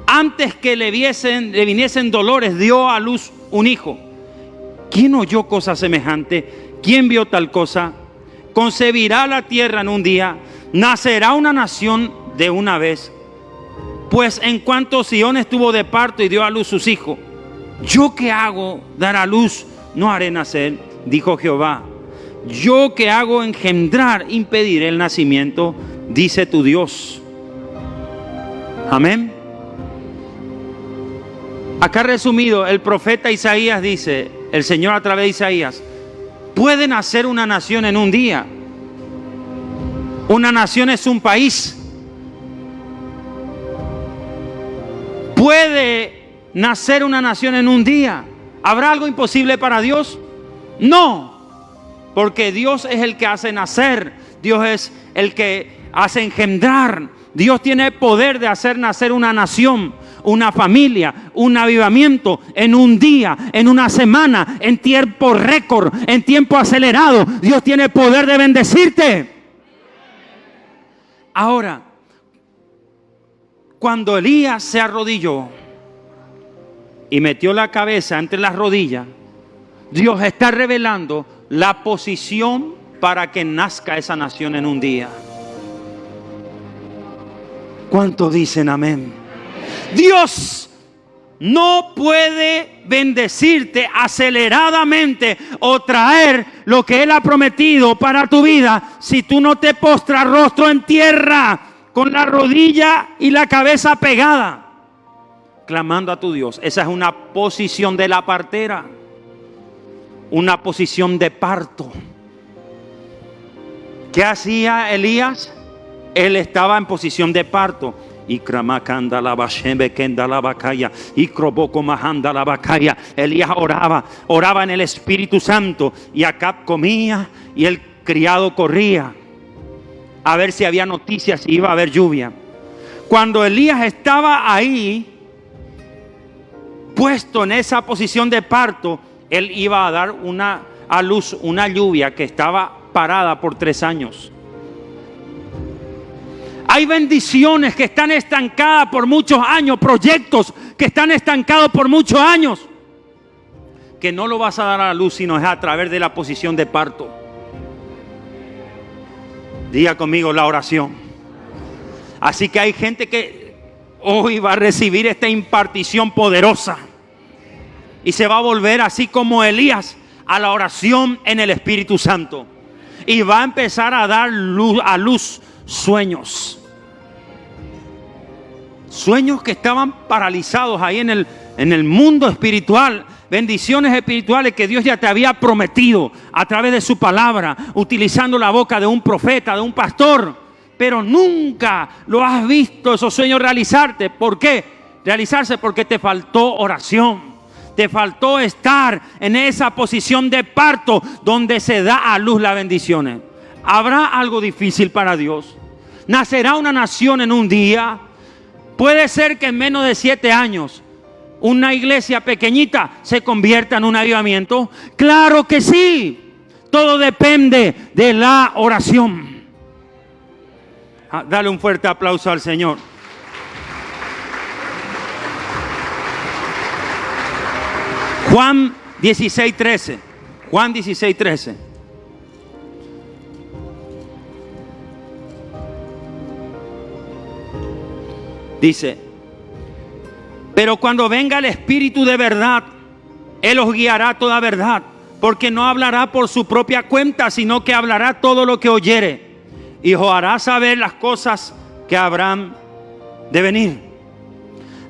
Antes que le viniesen dolores, dio a luz un hijo. ¿Quién oyó cosa semejante? ¿Quién vio tal cosa? Concebirá la tierra en un día. Nacerá una nación de una vez. Pues en cuanto Sión estuvo de parto y dio a luz sus hijos, yo que hago dar a luz, no haré nacer, dijo Jehová. Yo que hago engendrar, impediré el nacimiento, dice tu Dios. Amén. Acá resumido, el profeta Isaías dice, el Señor a través de Isaías, puede nacer una nación en un día. Una nación es un país. Puede nacer una nación en un día. ¿Habrá algo imposible para Dios? No, porque Dios es el que hace nacer. Dios es el que hace engendrar. Dios tiene poder de hacer nacer una nación, una familia, un avivamiento en un día, en una semana, en tiempo récord, en tiempo acelerado. Dios tiene poder de bendecirte. Ahora, cuando Elías se arrodilló y metió la cabeza entre las rodillas, Dios está revelando la posición para que nazca esa nación en un día. ¿Cuántos dicen amén? Dios no puede bendecirte aceleradamente o traer lo que Él ha prometido para tu vida si tú no te postras rostro en tierra, con la rodilla y la cabeza pegada, clamando a tu Dios. Esa es una posición de la partera, una posición de parto. ¿Qué hacía Elías? Él estaba en posición de parto. Elías oraba en el Espíritu Santo, y Acab comía y el criado corría a ver si había noticias, si iba a haber lluvia. Cuando Elías estaba ahí, puesto en esa posición de parto, él iba a dar a luz una lluvia que estaba parada por 3 años. Hay bendiciones que están estancadas por muchos años, proyectos que están estancados por muchos años, que no lo vas a dar a la luz sino es a través de la posición de parto. Diga conmigo la oración. Así que hay gente que hoy va a recibir esta impartición poderosa y se va a volver así como Elías a la oración en el Espíritu Santo, y va a empezar a dar a luz sueños. Sueños que estaban paralizados ahí en el mundo espiritual. Bendiciones espirituales que Dios ya te había prometido a través de su palabra, utilizando la boca de un profeta, de un pastor. Pero nunca lo has visto esos sueños realizarte. ¿Por qué? Realizarse porque te faltó oración. Te faltó estar en esa posición de parto donde se da a luz las bendiciones. ¿Habrá algo difícil para Dios? ¿Nacerá una nación en un día? Puede ser que en menos de 7 años una iglesia pequeñita se convierta en un avivamiento. Claro que sí. Todo depende de la oración. Dale un fuerte aplauso al Señor. Juan 16:13. Juan 16:13. Dice: pero cuando venga el Espíritu de verdad, Él os guiará a toda verdad, porque no hablará por su propia cuenta, sino que hablará todo lo que oyere, y os hará saber las cosas que habrán de venir.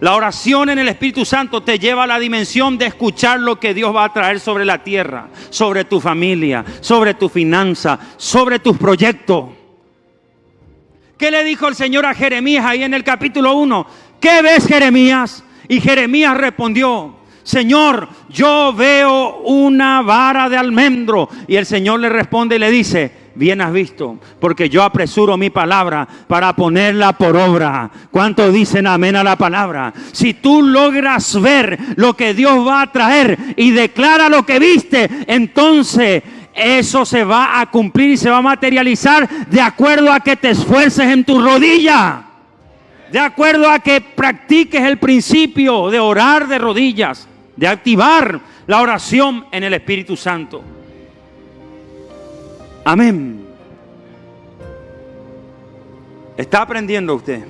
La oración en el Espíritu Santo te lleva a la dimensión de escuchar lo que Dios va a traer sobre la tierra, sobre tu familia, sobre tu finanza, sobre tus proyectos. ¿Qué le dijo el Señor a Jeremías ahí en el capítulo 1? ¿Qué ves, Jeremías? Y Jeremías respondió: Señor, yo veo una vara de almendro. Y el Señor le responde y le dice: bien has visto, porque yo apresuro mi palabra para ponerla por obra. ¿Cuántos dicen amén a la palabra? Si tú logras ver lo que Dios va a traer y declara lo que viste, entonces eso se va a cumplir y se va a materializar de acuerdo a que te esfuerces en tu rodilla, de acuerdo a que practiques el principio de orar de rodillas, de activar la oración en el Espíritu Santo. Amén. ¿Está aprendiendo usted?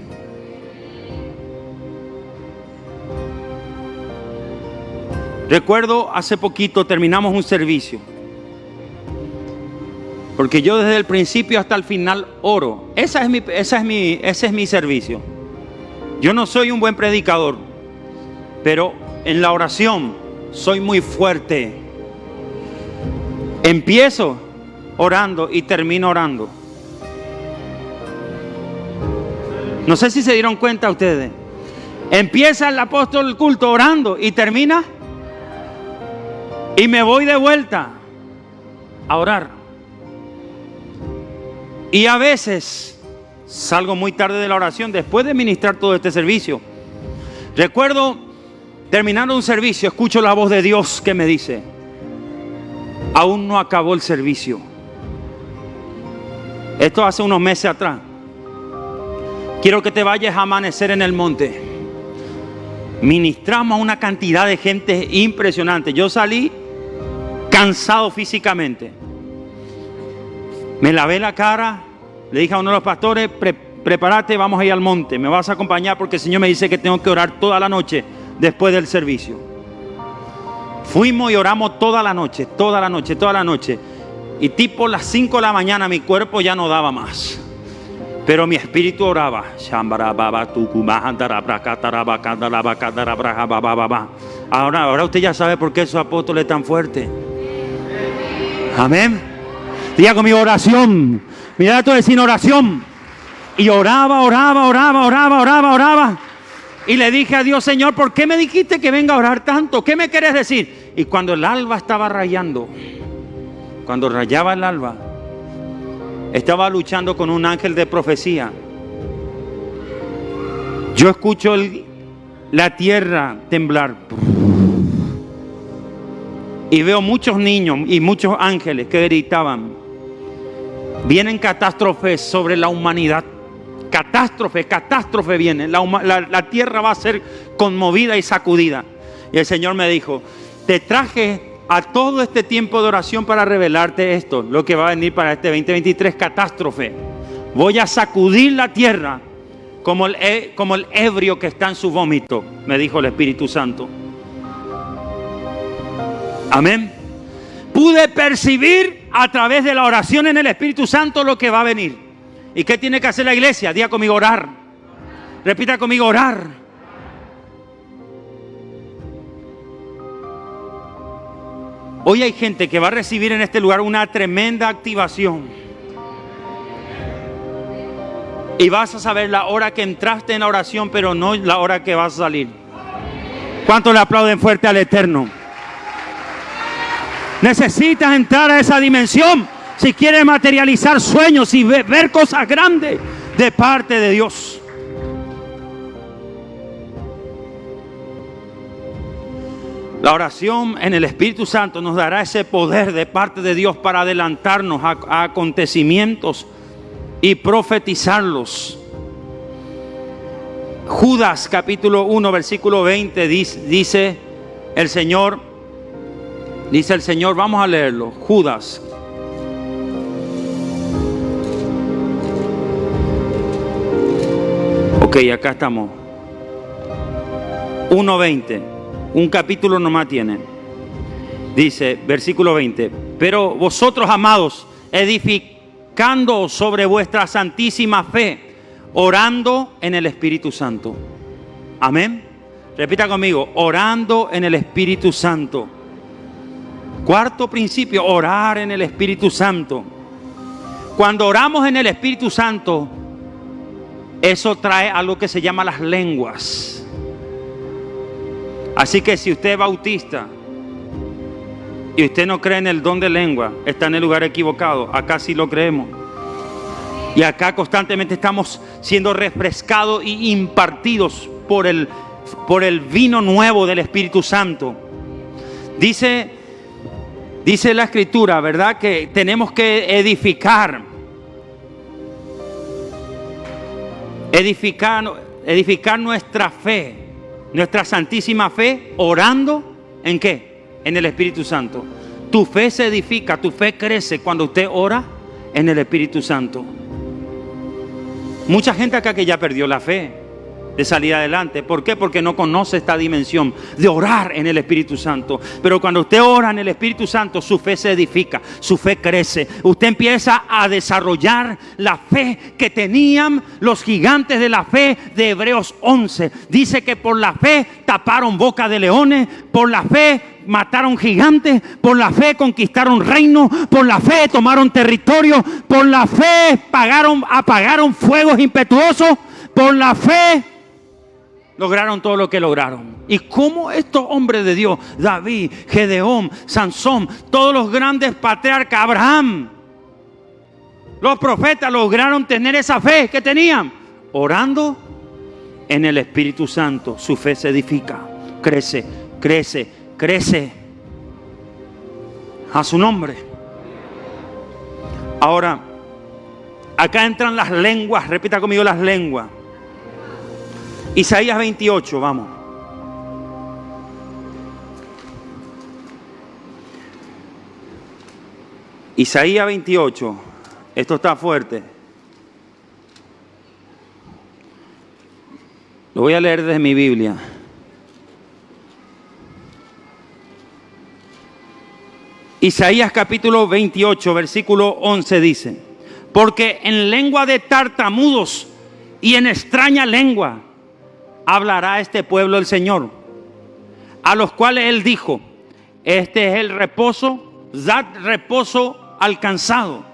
Recuerdo hace poquito terminamos un servicio, porque yo desde el principio hasta el final oro. Ese es mi servicio. Yo no soy un buen predicador, pero en la oración soy muy fuerte. Empiezo orando y termino orando. No sé si se dieron cuenta ustedes. Empieza el apóstol el culto orando y termina, y me voy de vuelta a orar. Y a veces salgo muy tarde de la oración después de ministrar todo este servicio. Recuerdo terminando un servicio, escucho la voz de Dios que me dice: aún no acabó el servicio. Esto hace unos meses atrás. Quiero que te vayas a amanecer en el monte. Ministramos a una cantidad de gente impresionante. Yo salí cansado físicamente. Me lavé la cara, le dije a uno de los pastores: prepárate, vamos a ir al monte, me vas a acompañar porque el Señor me dice que tengo que orar toda la noche después del servicio. Fuimos y oramos toda la noche. Y tipo las 5 de la mañana mi cuerpo ya no daba más, pero mi espíritu oraba. Ahora usted ya sabe por qué esos apóstoles tan fuertes. Amén. Diga conmigo oración. Mira tú sin oración. Y oraba. Y le dije a Dios: Señor, ¿por qué me dijiste que venga a orar tanto? ¿Qué me querés decir? Y cuando el alba estaba rayando, cuando rayaba el alba, estaba luchando con un ángel de profecía. Yo escucho la tierra temblar. Y veo muchos niños y muchos ángeles que gritaban: vienen catástrofes sobre la humanidad. Catástrofe, catástrofe viene. La tierra va a ser conmovida y sacudida. Y el Señor me dijo, te traje a todo este tiempo de oración para revelarte esto, lo que va a venir para este 2023, catástrofe. Voy a sacudir la tierra como el ebrio que está en su vómito, me dijo el Espíritu Santo. Amén. Pude percibir a través de la oración en el Espíritu Santo lo que va a venir. ¿Y qué tiene que hacer la iglesia? Diga conmigo, orar. Repita conmigo, orar. Hoy hay gente que va a recibir en este lugar una tremenda activación. Y vas a saber la hora que entraste en la oración, pero no la hora que vas a salir. ¿Cuántos le aplauden fuerte al Eterno? Necesitas entrar a esa dimensión si quieres materializar sueños y ver cosas grandes de parte de Dios. La oración en el Espíritu Santo nos dará ese poder de parte de Dios para adelantarnos a acontecimientos y profetizarlos. Judas capítulo 1 versículo 20 dice el Señor, vamos a leerlo. Judas. Ok, acá estamos. 1:20. Un capítulo nomás tiene. Dice, versículo 20. Pero vosotros, amados, edificando sobre vuestra santísima fe, orando en el Espíritu Santo. Amén. Repita conmigo, orando en el Espíritu Santo. Cuarto principio, orar en el Espíritu Santo. Cuando oramos en el Espíritu Santo, eso trae algo que se llama las lenguas. Así que si usted es bautista y usted no cree en el don de lengua, está en el lugar equivocado. Acá sí lo creemos. Y acá constantemente estamos siendo refrescados y impartidos por el vino nuevo del Espíritu Santo. Dice la Escritura, ¿verdad? Que tenemos que edificar nuestra fe. Nuestra santísima fe, orando ¿en qué? En el Espíritu Santo. Tu fe se edifica, tu fe crece cuando usted ora en el Espíritu Santo. Mucha gente acá que ya perdió la fe de salir adelante. ¿Por qué? Porque no conoce esta dimensión de orar en el Espíritu Santo. Pero cuando usted ora en el Espíritu Santo, su fe se edifica, su fe crece. Usted empieza a desarrollar la fe que tenían los gigantes de la fe de Hebreos 11. Dice que por la fe taparon boca de leones, por la fe mataron gigantes, por la fe conquistaron reinos, por la fe tomaron territorio, por la fe apagaron fuegos impetuosos, por la fe lograron todo lo que lograron. Y cómo estos hombres de Dios, David, Gedeón, Sansón, todos los grandes patriarcas, Abraham, los profetas lograron tener esa fe que tenían, orando en el Espíritu Santo. Su fe se edifica, crece, crece, crece. A su nombre. Ahora, acá entran las lenguas. Repita conmigo, las lenguas. Isaías 28, vamos. Isaías 28. Esto está fuerte. Lo voy a leer desde mi Biblia. Isaías capítulo 28, versículo 11 dice: porque en lengua de tartamudos y en extraña lengua hablará este pueblo el Señor, a los cuales Él dijo: este es el reposo, dad reposo al cansado,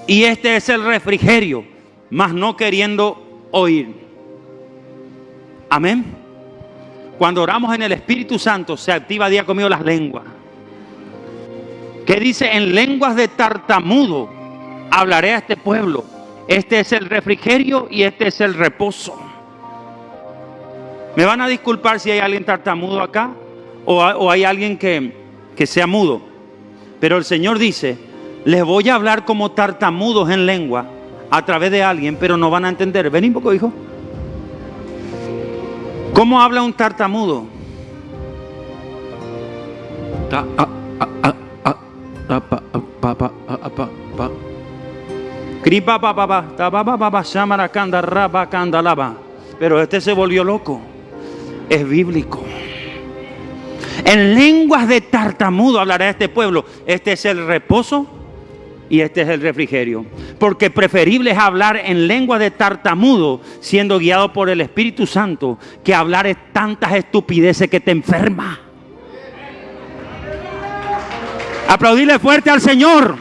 y este es el refrigerio, mas no queriendo oír. Amén. Cuando oramos en el Espíritu Santo, se activa día conmigo las lenguas. ¿Qué dice? En lenguas de tartamudo hablaré a este pueblo. Este es el refrigerio y este es el reposo. ¿Me van a disculpar si hay alguien tartamudo acá? ¿O hay alguien que sea mudo? Pero el Señor dice: les voy a hablar como tartamudos en lengua a través de alguien, pero no van a entender. Ven un poco, hijo. ¿Cómo habla un tartamudo? Pero este se volvió loco. Es bíblico. En lenguas de tartamudo hablará este pueblo. Este es el reposo y este es el refrigerio. Porque preferible es hablar en lengua de tartamudo, siendo guiado por el Espíritu Santo, que hablar tantas estupideces que te enferma. Aplaudirle fuerte al Señor.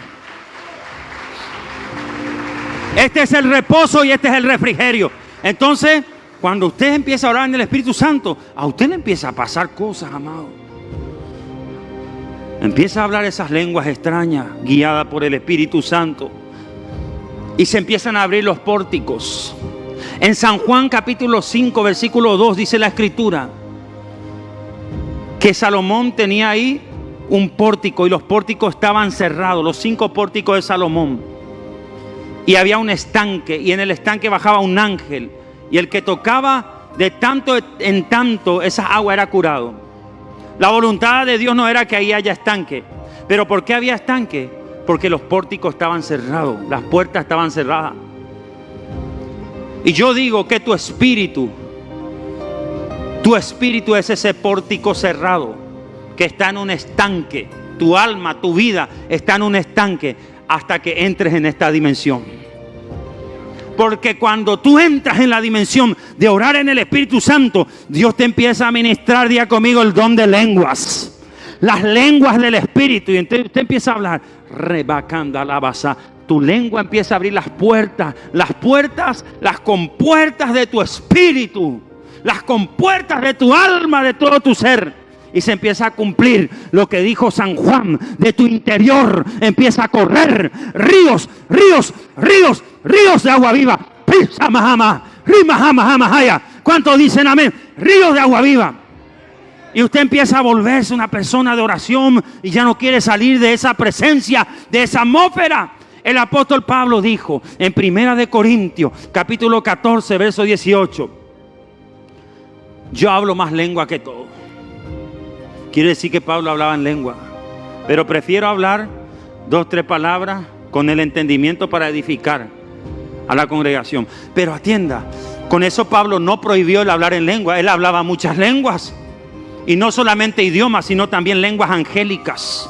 Este es el reposo y este es el refrigerio. Entonces, cuando usted empieza a orar en el Espíritu Santo, a usted le empieza a pasar cosas, amado. Empieza a hablar esas lenguas extrañas, guiada por el Espíritu Santo. Y se empiezan a abrir los pórticos. En San Juan capítulo 5, versículo 2, dice la Escritura que Salomón tenía ahí un pórtico y los pórticos estaban cerrados, los 5 pórticos de Salomón. Y había un estanque y en el estanque bajaba un ángel. Y el que tocaba de tanto en tanto esa agua era curado. La voluntad de Dios no era que ahí haya estanque. Pero ¿por qué había estanque? Porque los pórticos estaban cerrados, las puertas estaban cerradas. Y yo digo que tu espíritu es ese pórtico cerrado que está en un estanque. Tu alma, tu vida está en un estanque hasta que entres en esta dimensión. Porque cuando tú entras en la dimensión de orar en el Espíritu Santo, Dios te empieza a ministrar, día conmigo, el don de lenguas. Las lenguas del Espíritu. Y entonces usted empieza a hablar. Rebacanda la basa. Tu lengua empieza a abrir las puertas, las compuertas de tu espíritu, las compuertas de tu alma, de todo tu ser. Y se empieza a cumplir lo que dijo San Juan. De tu interior empieza a correr ríos, ríos, ríos, ríos de agua viva. ¿Cuántos dicen amén? Ríos de agua viva. Y usted empieza a volverse una persona de oración y ya no quiere salir de esa presencia, de esa atmósfera. El apóstol Pablo dijo en 1 Corintios, capítulo 14, verso 18. Yo hablo más lengua que todo. Quiere decir que Pablo hablaba en lengua. Pero prefiero hablar 2, 3 palabras con el entendimiento para edificar a la congregación. Pero atienda, con eso Pablo no prohibió el hablar en lengua. Él hablaba muchas lenguas. Y no solamente idiomas, sino también lenguas angélicas.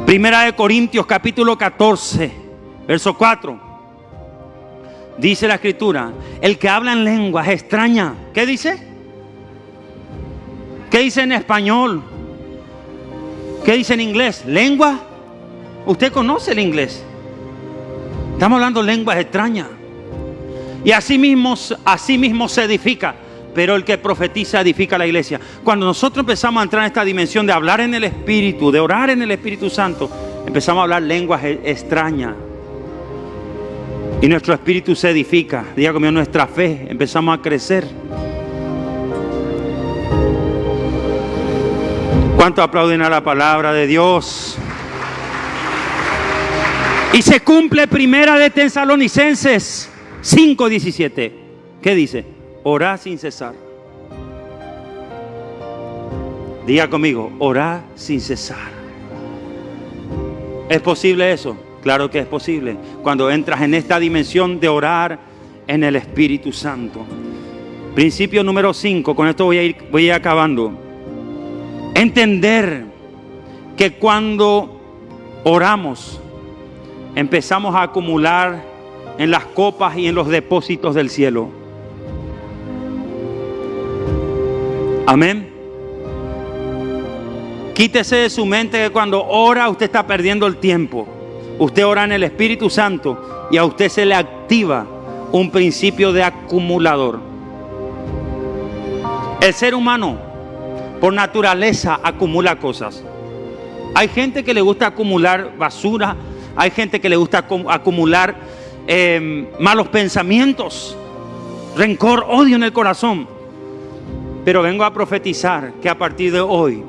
1 Corintios capítulo 14, verso 4. Dice la Escritura, el que habla en lenguas extrañas. ¿Qué dice? ¿Qué dice en español? ¿Qué dice en inglés? ¿Lengua? Usted conoce el inglés. Estamos hablando lenguas extrañas. Y así mismo se edifica. Pero el que profetiza edifica la iglesia. Cuando nosotros empezamos a entrar en esta dimensión de hablar en el Espíritu, de orar en el Espíritu Santo, empezamos a hablar lenguas extrañas. Y nuestro espíritu se edifica. Diga conmigo, nuestra fe, empezamos a crecer. ¿Cuánto aplauden a la palabra de Dios? Y se cumple 1 de Tesalonicenses 5:17. ¿Qué dice? Orá sin cesar. Diga conmigo, orá sin cesar. ¿Es posible eso? Claro que es posible. Cuando entras en esta dimensión de orar en el Espíritu Santo. Principio número 5. Con esto voy a ir acabando. Entender que cuando oramos empezamos a acumular en las copas y en los depósitos del cielo. Amén. Quítese de su mente que cuando ora usted está perdiendo el tiempo. Usted ora en el Espíritu Santo y a usted se le activa un principio de acumulador. El ser humano por naturaleza acumula cosas. Hay gente que le gusta acumular basura. Hay gente que le gusta acumular malos pensamientos, rencor, odio en el corazón. Pero vengo a profetizar que a partir de hoy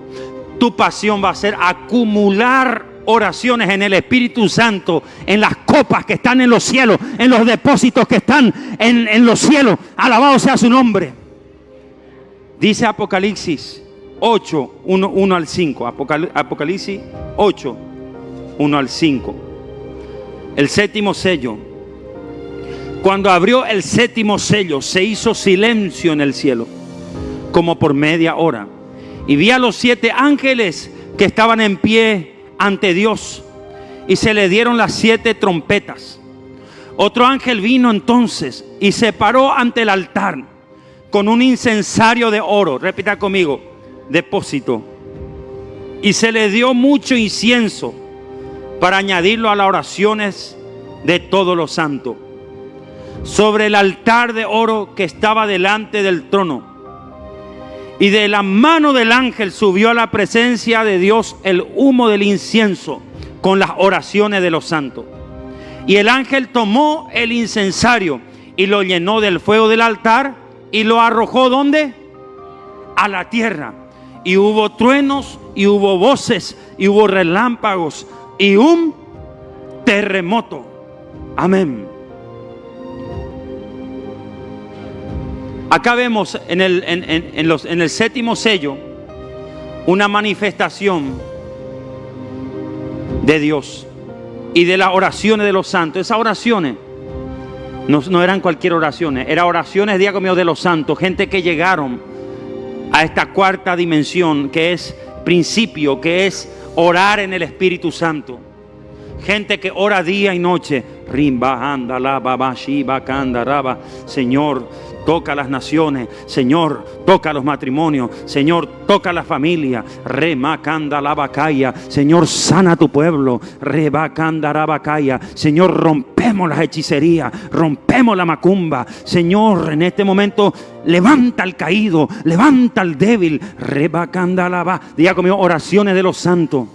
tu pasión va a ser acumular oraciones en el Espíritu Santo, en las copas que están en los cielos, en los depósitos que están en los cielos. Alabado sea su nombre. Dice Apocalipsis 8, 1 al 5. Apocalipsis 8, 1 al 5. El séptimo sello. Cuando abrió el séptimo sello, se hizo silencio en el cielo, como por media hora. Y vi a los 7 ángeles que estaban en pie ante Dios, y se le dieron las 7 trompetas. Otro ángel vino entonces y se paró ante el altar con un incensario de oro. Repita conmigo: depósito. Y se le dio mucho incienso para añadirlo a las oraciones de todos los santos. Sobre el altar de oro que estaba delante del trono. Y de la mano del ángel subió a la presencia de Dios el humo del incienso con las oraciones de los santos. Y el ángel tomó el incensario y lo llenó del fuego del altar y lo arrojó ¿dónde? A la tierra. Y hubo truenos y hubo voces y hubo relámpagos y un terremoto. Amén. Acá vemos en el séptimo sello una manifestación de Dios y de las oraciones de los santos. Esas oraciones no eran cualquier oraciones, eran oraciones, diga conmigo, de los santos, gente que llegaron a esta cuarta dimensión, que es principio, que es orar en el Espíritu Santo. Gente que ora día y noche. Señor, toca las naciones. Señor, toca los matrimonios. Señor, toca la familia. Señor, sana tu pueblo. Señor, rompemos las hechicerías, rompemos la macumba. Señor, en este momento levanta al caído, levanta al débil. Diga conmigo, oraciones de los santos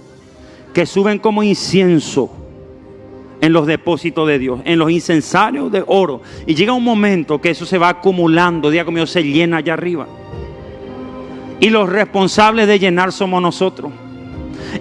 que suben como incienso en los depósitos de Dios, en los incensarios de oro. Y llega un momento que eso se va acumulando, diga conmigo, se llena allá arriba. Y los responsables de llenar somos nosotros.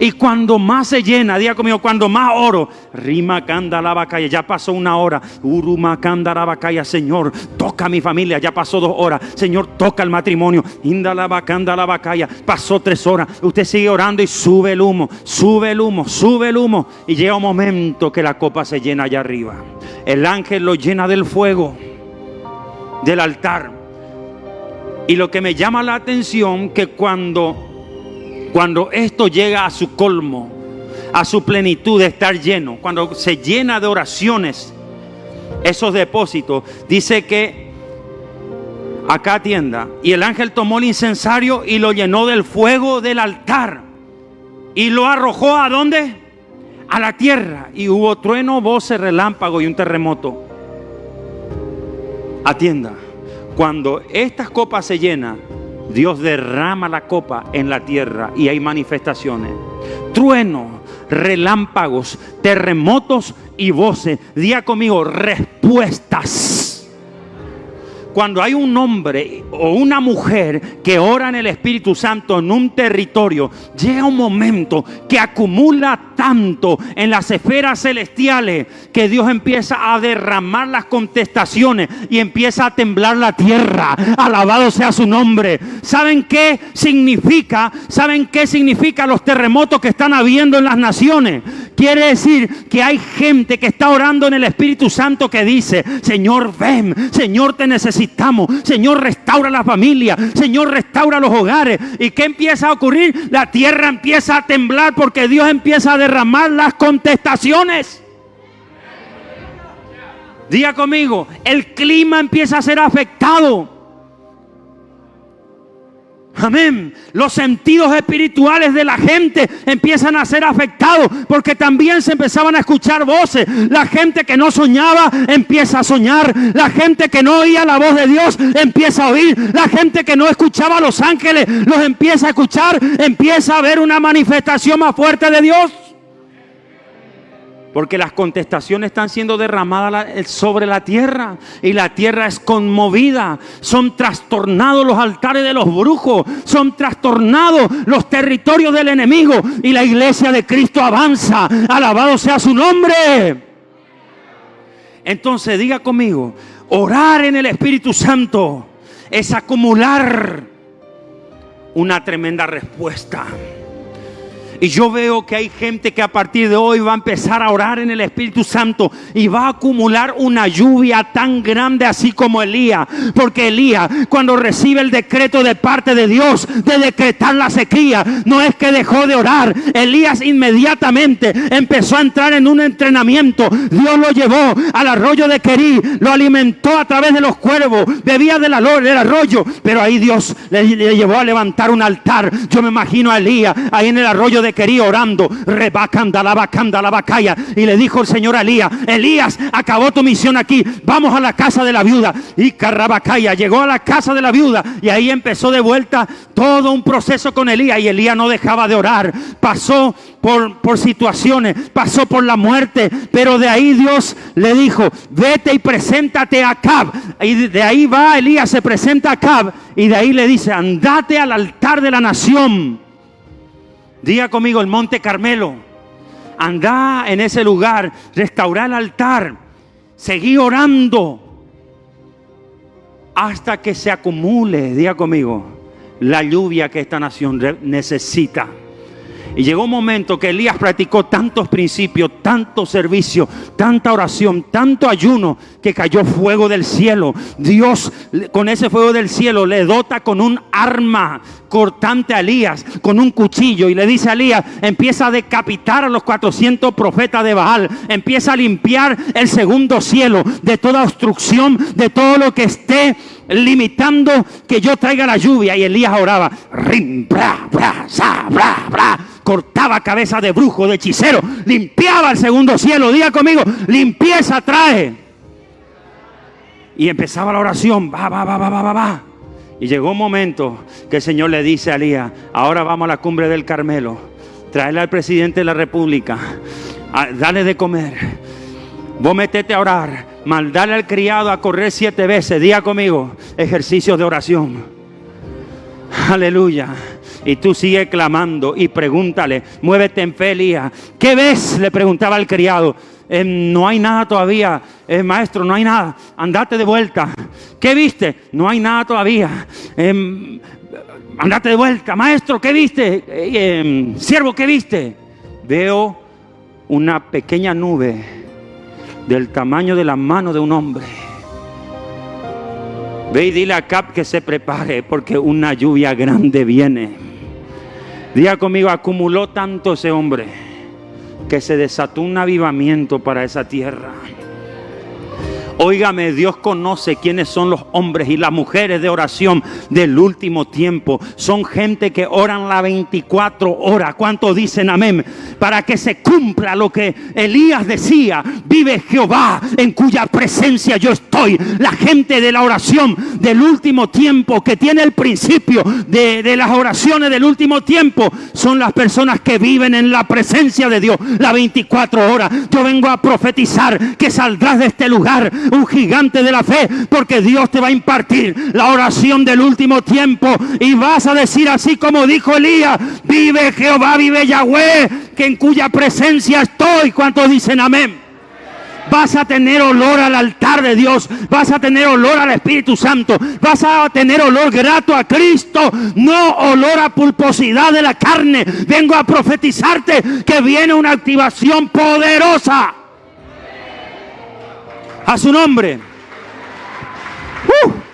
Y cuando más se llena, diga conmigo, cuando más oro, rima canda la bacaya, ya pasó 1 hora, uruma canda la bacaya, Señor, toca a mi familia, ya pasó 2 horas, Señor, toca el matrimonio, inda la bacanda la bacaya, pasó 3 horas, usted sigue orando y sube el humo, sube el humo, sube el humo, y llega un momento que la copa se llena allá arriba. El ángel lo llena del fuego del altar. Y lo que me llama la atención, que cuando esto llega a su colmo, a su plenitud de estar lleno, cuando se llena de oraciones, esos depósitos, dice que acá atienda, y el ángel tomó el incensario y lo llenó del fuego del altar y lo arrojó ¿a dónde? A la tierra, y hubo trueno, voces, relámpago y un terremoto. Atienda, cuando estas copas se llenan, Dios derrama la copa en la tierra y hay manifestaciones. Truenos, relámpagos, terremotos y voces. Diga conmigo, respuestas. Cuando hay un hombre o una mujer que ora en el Espíritu Santo en un territorio, llega un momento que acumula tanto en las esferas celestiales que Dios empieza a derramar las contestaciones y empieza a temblar la tierra. Alabado sea su nombre. ¿Saben qué significa? ¿Saben qué significa los terremotos que están habiendo en las naciones? Quiere decir que hay gente que está orando en el Espíritu Santo que dice: Señor, ven, Señor, te necesitamos, Señor, restaura la familia, Señor, restaura los hogares. ¿Y qué empieza a ocurrir? La tierra empieza a temblar porque Dios empieza a derramar las contestaciones. Diga conmigo, el clima empieza a ser afectado. Amén. Los sentidos espirituales de la gente empiezan a ser afectados porque también se empezaban a escuchar voces. La gente que no soñaba empieza a soñar. La gente que no oía la voz de Dios empieza a oír. La gente que no escuchaba a los ángeles los empieza a escuchar. Empieza a haber una manifestación más fuerte de Dios. Porque las contestaciones están siendo derramadas sobre la tierra y la tierra es conmovida. Son trastornados los altares de los brujos, son trastornados los territorio del enemigo y la iglesia de Cristo avanza. Alabado sea su nombre. Entonces diga conmigo, orar en el Espíritu Santo es acumular una tremenda respuesta. Y yo veo que hay gente que a partir de hoy va a empezar a orar en el Espíritu Santo y va a acumular una lluvia tan grande así como Elías. Porque Elías, cuando recibe el decreto de parte de Dios de decretar la sequía, no es que dejó de orar. Elías inmediatamente empezó a entrar en un entrenamiento. Dios lo llevó al arroyo de Querí, lo alimentó a través de los cuervos, bebía del arroyo, pero ahí Dios le llevó a levantar un altar. Yo me imagino a Elías ahí en el arroyo de Querí orando, y le dijo el Señor a Elías: Elías, acabó tu misión aquí, vamos a la casa de la viuda. Y Carrabacaya llegó a la casa de la viuda y ahí empezó de vuelta todo un proceso con Elías. Y Elías no dejaba de orar, pasó por situaciones, pasó por la muerte, pero de ahí Dios le dijo: vete y preséntate a Acab. Y de ahí va Elías, se presenta a Acab y de ahí le dice: andate al altar de la nación. Diga conmigo, el Monte Carmelo. Andá en ese lugar, restaurá el altar, seguí orando hasta que se acumule, diga conmigo, la lluvia que esta nación necesita. Y llegó un momento que Elías practicó tantos principios, tanto servicio, tanta oración, tanto ayuno, que cayó fuego del cielo. Dios con ese fuego del cielo le dota con un arma cortante a Elías, con un cuchillo, y le dice a Elías: empieza a decapitar a los 400 profetas de Baal, empieza a limpiar el segundo cielo de toda obstrucción, de todo lo que esté limitando que yo traiga la lluvia. Y Elías oraba, rim, bra, bra, sa, bra, bra, cortaba cabeza de brujo, de hechicero, limpiaba el segundo cielo. Diga conmigo, limpieza trae. Y empezaba la oración, va. Y llegó un momento que el Señor le dice a Elías: ahora vamos a la cumbre del Carmelo, tráele al presidente de la República, dale de comer, vos metete a orar, mandale al criado a correr 7 veces. Diga conmigo, ejercicios de oración. Aleluya. Y tú sigues clamando y pregúntale, muévete en fe, Elías. ¿Qué ves?, le preguntaba al criado. No hay nada todavía, maestro, no hay nada, andate de vuelta. ¿Qué viste? No hay nada todavía, andate de vuelta. Maestro, ¿qué viste? Siervo, ¿qué viste? Veo una pequeña nube del tamaño de la mano de un hombre. Ve y dile a Acab que se prepare, porque una lluvia grande viene. Diga conmigo, acumuló tanto ese hombre que se desató un avivamiento para esa tierra. Óigame, Dios conoce quiénes son los hombres y las mujeres de oración del último tiempo. Son gente que oran las 24 horas. ¿Cuántos dicen amén? Para que se cumpla lo que Elías decía: vive Jehová, en cuya presencia yo estoy. La gente de la oración del último tiempo, que tiene el principio de las oraciones del último tiempo, son las personas que viven en la presencia de Dios las 24 horas. Yo vengo a profetizar que saldrás de este lugar un gigante de la fe, porque Dios te va a impartir la oración del último tiempo y vas a decir así como dijo Elías: vive Jehová, vive Yahweh, que en cuya presencia estoy. ¿Cuántos dicen amén? Vas a tener olor al altar de Dios, vas a tener olor al Espíritu Santo, vas a tener olor grato a Cristo, no olor a pulposidad de la carne. Vengo a profetizarte que viene una activación poderosa. A su nombre.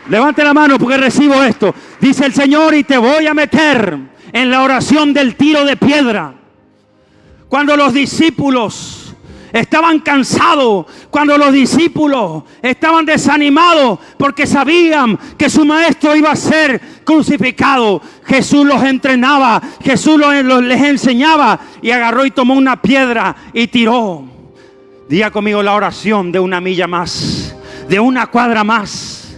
Levante la mano porque recibo esto. Dice el Señor: y te voy a meter en la oración del tiro de piedra. Cuando los discípulos estaban cansados, cuando los discípulos estaban desanimados porque sabían que su maestro iba a ser crucificado, Jesús los entrenaba, Jesús les enseñaba, y agarró y tomó una piedra y tiró. Diga conmigo, la oración de una milla más, de una cuadra más.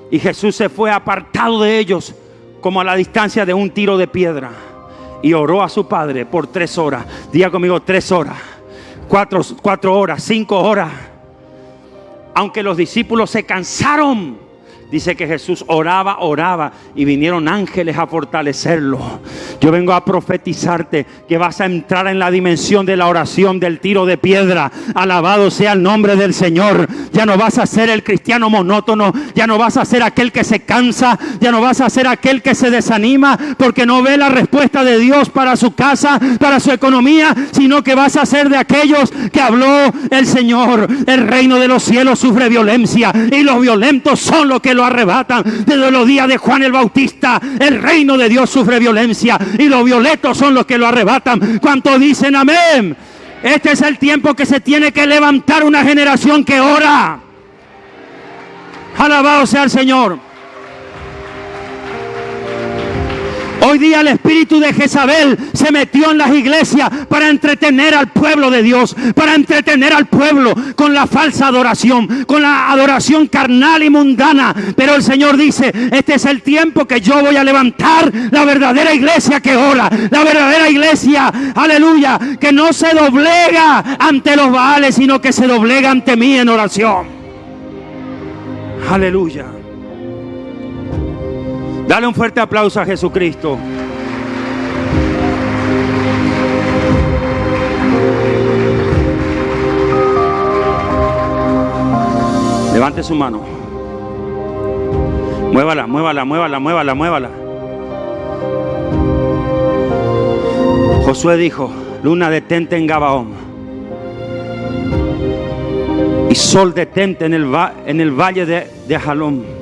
Y Jesús se fue apartado de ellos como a la distancia de un tiro de piedra y oró a su Padre por 3 horas. Diga conmigo, 3 horas, 4 horas, 5 horas. Aunque los discípulos se cansaron, dice que Jesús oraba y vinieron ángeles a fortalecerlo. Yo vengo a profetizarte que vas a entrar en la dimensión de la oración, del tiro de piedra. Alabado sea el nombre del Señor. Ya no vas a ser el cristiano monótono, ya no vas a ser aquel que se cansa, ya no vas a ser aquel que se desanima porque no ve la respuesta de Dios para su casa, para su economía, sino que vas a ser de aquellos que habló el Señor. El reino de los cielos sufre violencia y los violentos son los que lo arrebatan. Desde los días de Juan el Bautista, el reino de Dios sufre violencia y los violentos son los que lo arrebatan. ¿Cuántos dicen amén? Este es el tiempo que se tiene que levantar una generación que ora. Alabado sea el Señor. Hoy día el espíritu de Jezabel se metió en las iglesias para entretener al pueblo de Dios, para entretener al pueblo con la falsa adoración, con la adoración carnal y mundana. Pero el Señor dice, este es el tiempo que yo voy a levantar la verdadera iglesia que ora, la verdadera iglesia, aleluya, que no se doblega ante los Baales, sino que se doblega ante mí en oración. Aleluya. Dale un fuerte aplauso a Jesucristo. Levante su mano. Muévala, muévala, muévala, muévala, muévala. Josué dijo, luna detente en Gabaón y sol detente en el valle de Jalón.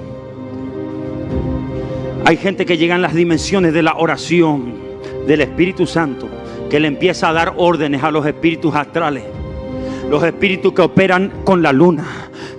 Hay gente que llega en las dimensiones de la oración del Espíritu Santo, que le empieza a dar órdenes a los espíritus astrales, los espíritus que operan con la luna,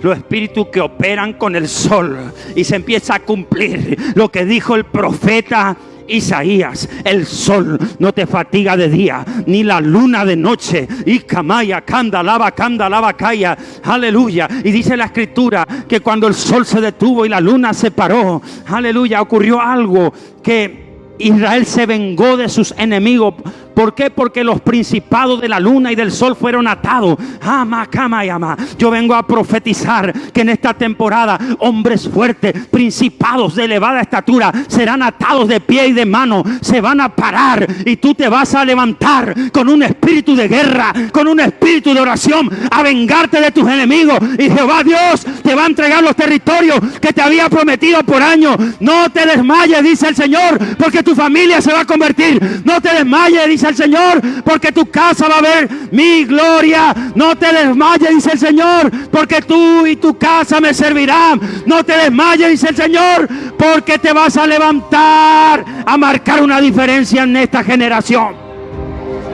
los espíritus que operan con el sol, y se empieza a cumplir lo que dijo el profeta Isaías: el sol no te fatiga de día, ni la luna de noche. Y camaya, candalaba, calla. Aleluya. Y dice la escritura que cuando el sol se detuvo y la luna se paró, aleluya, ocurrió algo, que Israel se vengó de sus enemigos. ¿Por qué? Porque los principados de la luna y del sol fueron atados. Yo vengo a profetizar que en esta temporada hombres fuertes, principados de elevada estatura, serán atados de pie y de mano, se van a parar, y tú te vas a levantar con un espíritu de guerra, con un espíritu de oración, a vengarte de tus enemigos, y Jehová Dios te va a entregar los territorios que te había prometido por años. No te desmayes, dice el Señor, porque tu familia se va a convertir. No te desmayes, dice el Señor, porque tu casa va a ver mi gloria. No te desmayes, dice el Señor, porque tú y tu casa me servirán. No te desmayes, dice el Señor, porque te vas a levantar a marcar una diferencia en esta generación.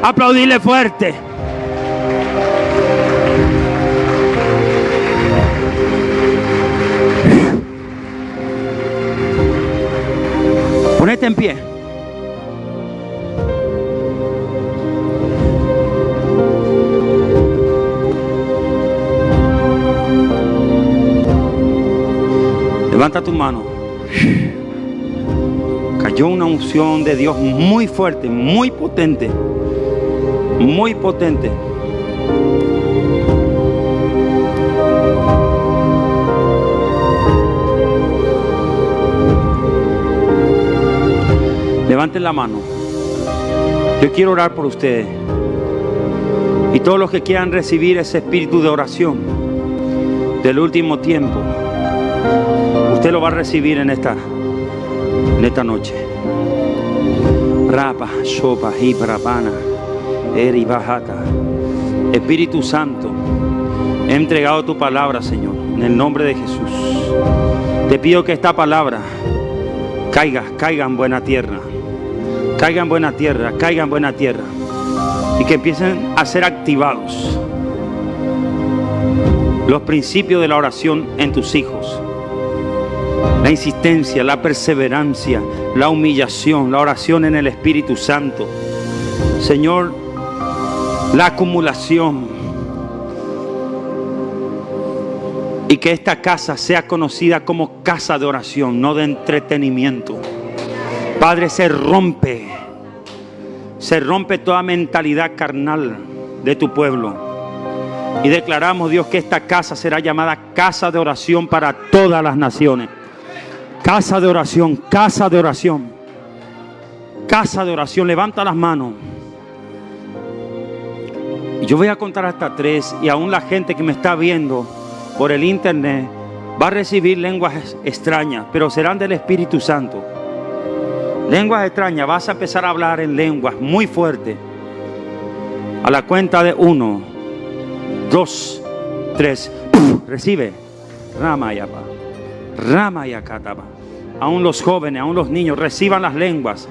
Aplaudirle fuerte. Ponete en pie. Levanta tu mano. Cayó una unción de Dios muy fuerte, muy potente. Muy potente. Levanten la mano. Yo quiero orar por ustedes. Y todos los que quieran recibir ese espíritu de oración del último tiempo, usted lo va a recibir en esta noche. Rapa, sopa, hiprapana, eribajata. Espíritu Santo, he entregado tu palabra, Señor, en el nombre de Jesús. Te pido que esta palabra caiga en buena tierra. Caiga en buena tierra, caiga en buena tierra. Y que empiecen a ser activados los principios de la oración en tus hijos. La insistencia, la perseverancia, la humillación, la oración en el Espíritu Santo. Señor, la acumulación. Y que esta casa sea conocida como casa de oración, no de entretenimiento. Padre, se rompe toda mentalidad carnal de tu pueblo. Y declaramos, Dios, que esta casa será llamada casa de oración para todas las naciones. Casa de oración, casa de oración. Casa de oración, levanta las manos. Y yo voy a contar hasta 3 y aún la gente que me está viendo por el internet va a recibir lenguas extrañas, pero serán del Espíritu Santo. Lenguas extrañas, vas a empezar a hablar en lenguas muy fuerte. A la cuenta de 1, 2, 3. Recibe. Ramayapa. Ramayakataba. Aún los jóvenes, aún los niños, reciban las lenguas.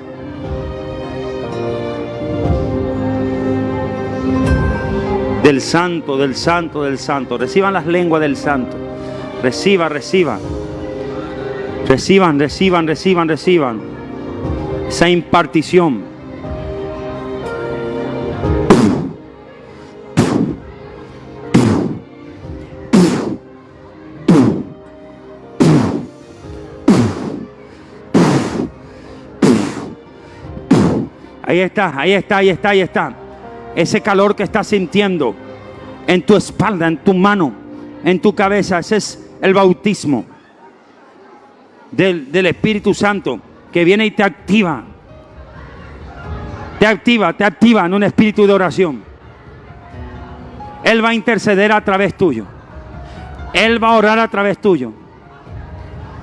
Del santo, del santo, del santo. Reciban las lenguas del santo. Reciban. Reciban. Esa impartición. Ahí está. Ese calor que estás sintiendo en tu espalda, en tu mano, en tu cabeza, ese es el bautismo del Espíritu Santo que viene y te activa. Te activa en un espíritu de oración. Él va a interceder a través tuyo. Él va a orar a través tuyo.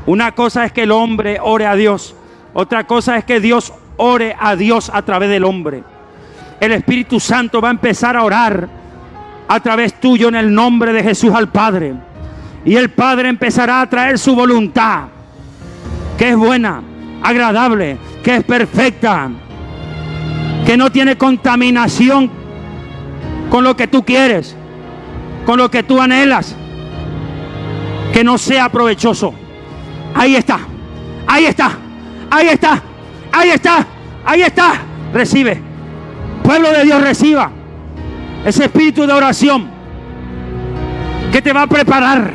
Una cosa es que el hombre ore a Dios. Otra cosa es que Dios ore a Dios a través del hombre. El Espíritu Santo va a empezar a orar a través tuyo en el nombre de Jesús al Padre. Y el Padre empezará a traer su voluntad, que es buena, agradable, que es perfecta, que no tiene contaminación con lo que tú quieres, con lo que tú anhelas, que no sea provechoso. Ahí está. Recibe. Pueblo de Dios, reciba ese espíritu de oración que te va a preparar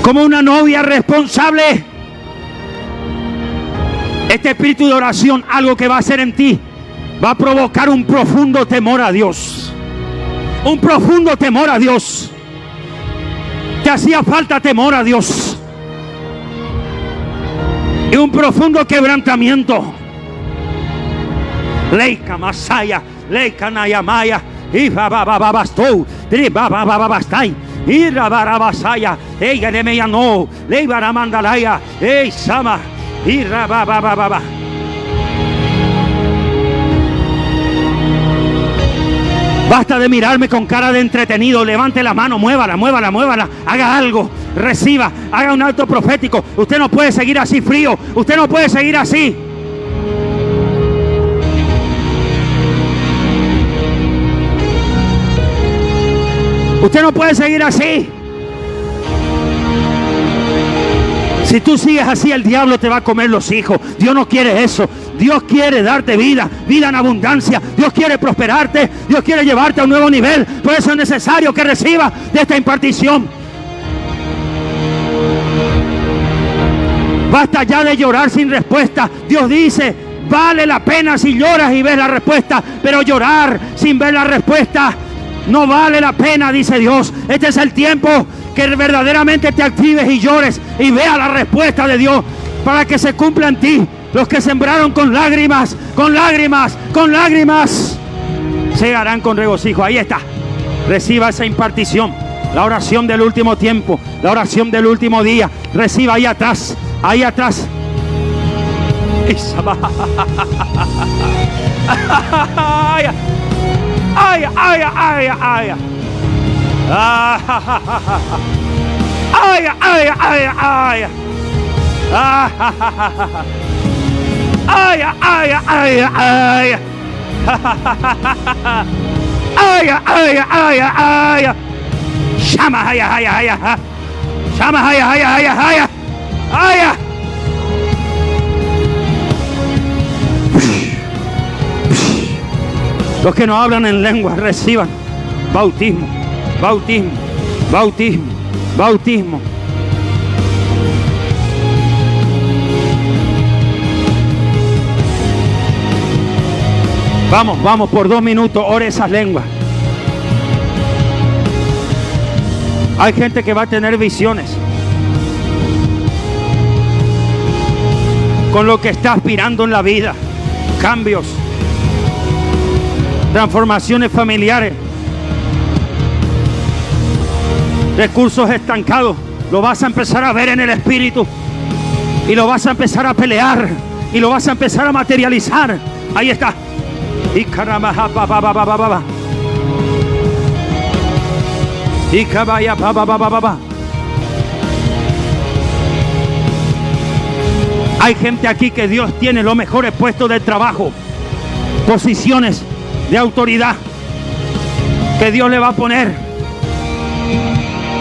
como una novia responsable. Este espíritu de oración, algo que va a hacer en ti, va a provocar un profundo temor a Dios. Un profundo temor a Dios. Te hacía falta temor a Dios. Y un profundo quebrantamiento. Leika Masaya, Leika Nayamaya, y Babababastou, Tribabababastai, y Rabarabasaya, Eiganemeya no, Leibaramandalaya, Ei Sama, y Rababababa. Basta de mirarme con cara de entretenido. Levante la mano, muévala. Haga algo, reciba, haga un acto profético. Usted no puede seguir así frío. Usted no puede seguir así. Usted no puede seguir así. Si tú sigues así, el diablo te va a comer los hijos. Dios no quiere eso. Dios quiere darte vida en abundancia. Dios quiere prosperarte. Dios quiere llevarte a un nuevo nivel. Por eso es necesario que recibas de esta impartición. Basta ya de llorar sin respuesta. Dios dice, vale la pena si lloras y ves la respuesta, pero llorar sin ver la respuesta no vale la pena, dice Dios. Este es el tiempo que verdaderamente te actives y llores y veas la respuesta de Dios para que se cumpla en ti. Los que sembraron con lágrimas, segarán con regocijo. Ahí está. Reciba esa impartición. La oración del último tiempo, la oración del último día. Reciba ahí atrás. Los que no hablan en lengua reciban bautismo. Vamos por 2 minutos, ore esas lenguas. Hay gente que va a tener visiones. con lo que está aspirando en la vida. Cambios, transformaciones familiares, recursos estancados. Lo vas a empezar a ver en el espíritu y lo vas a empezar a pelear y lo vas a empezar a materializar. Ahí está. Y caramba, y cabaya, hay gente aquí que Dios tiene los mejores puestos de trabajo, posiciones de autoridad que Dios le va a poner,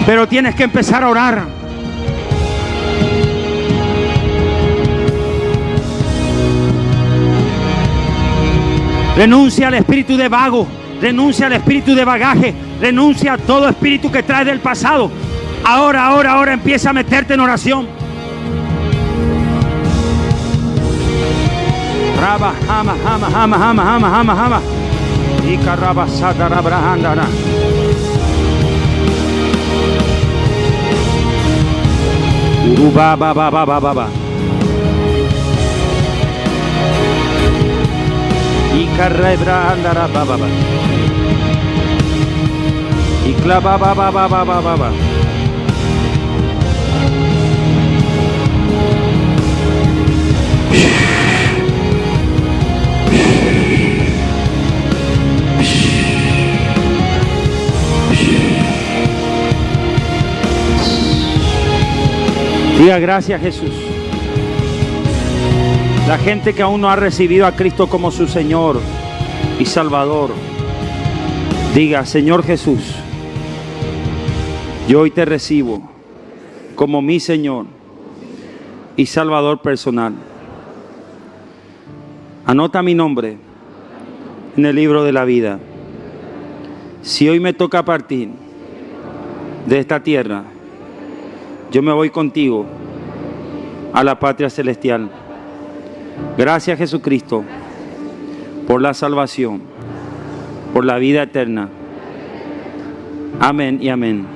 pero tienes que empezar a orar. Renuncia al espíritu de vago, renuncia al espíritu de bagaje, renuncia a todo espíritu que traes del pasado. Ahora empieza a meterte en oración. Raba, jama. Y carraba, satara, brahandara. Uruba, ba. Y carrebra, andara, ba. Y clava, ba. Diga gracias, Jesús. La gente que aún no ha recibido a Cristo como su Señor y Salvador, diga: Señor Jesús, yo hoy te recibo como mi Señor y Salvador personal. Anota mi nombre en el libro de la vida. Si hoy me toca partir de esta tierra, yo me voy contigo a la patria celestial. Gracias, Jesucristo, por la salvación, por la vida eterna. Amén y amén.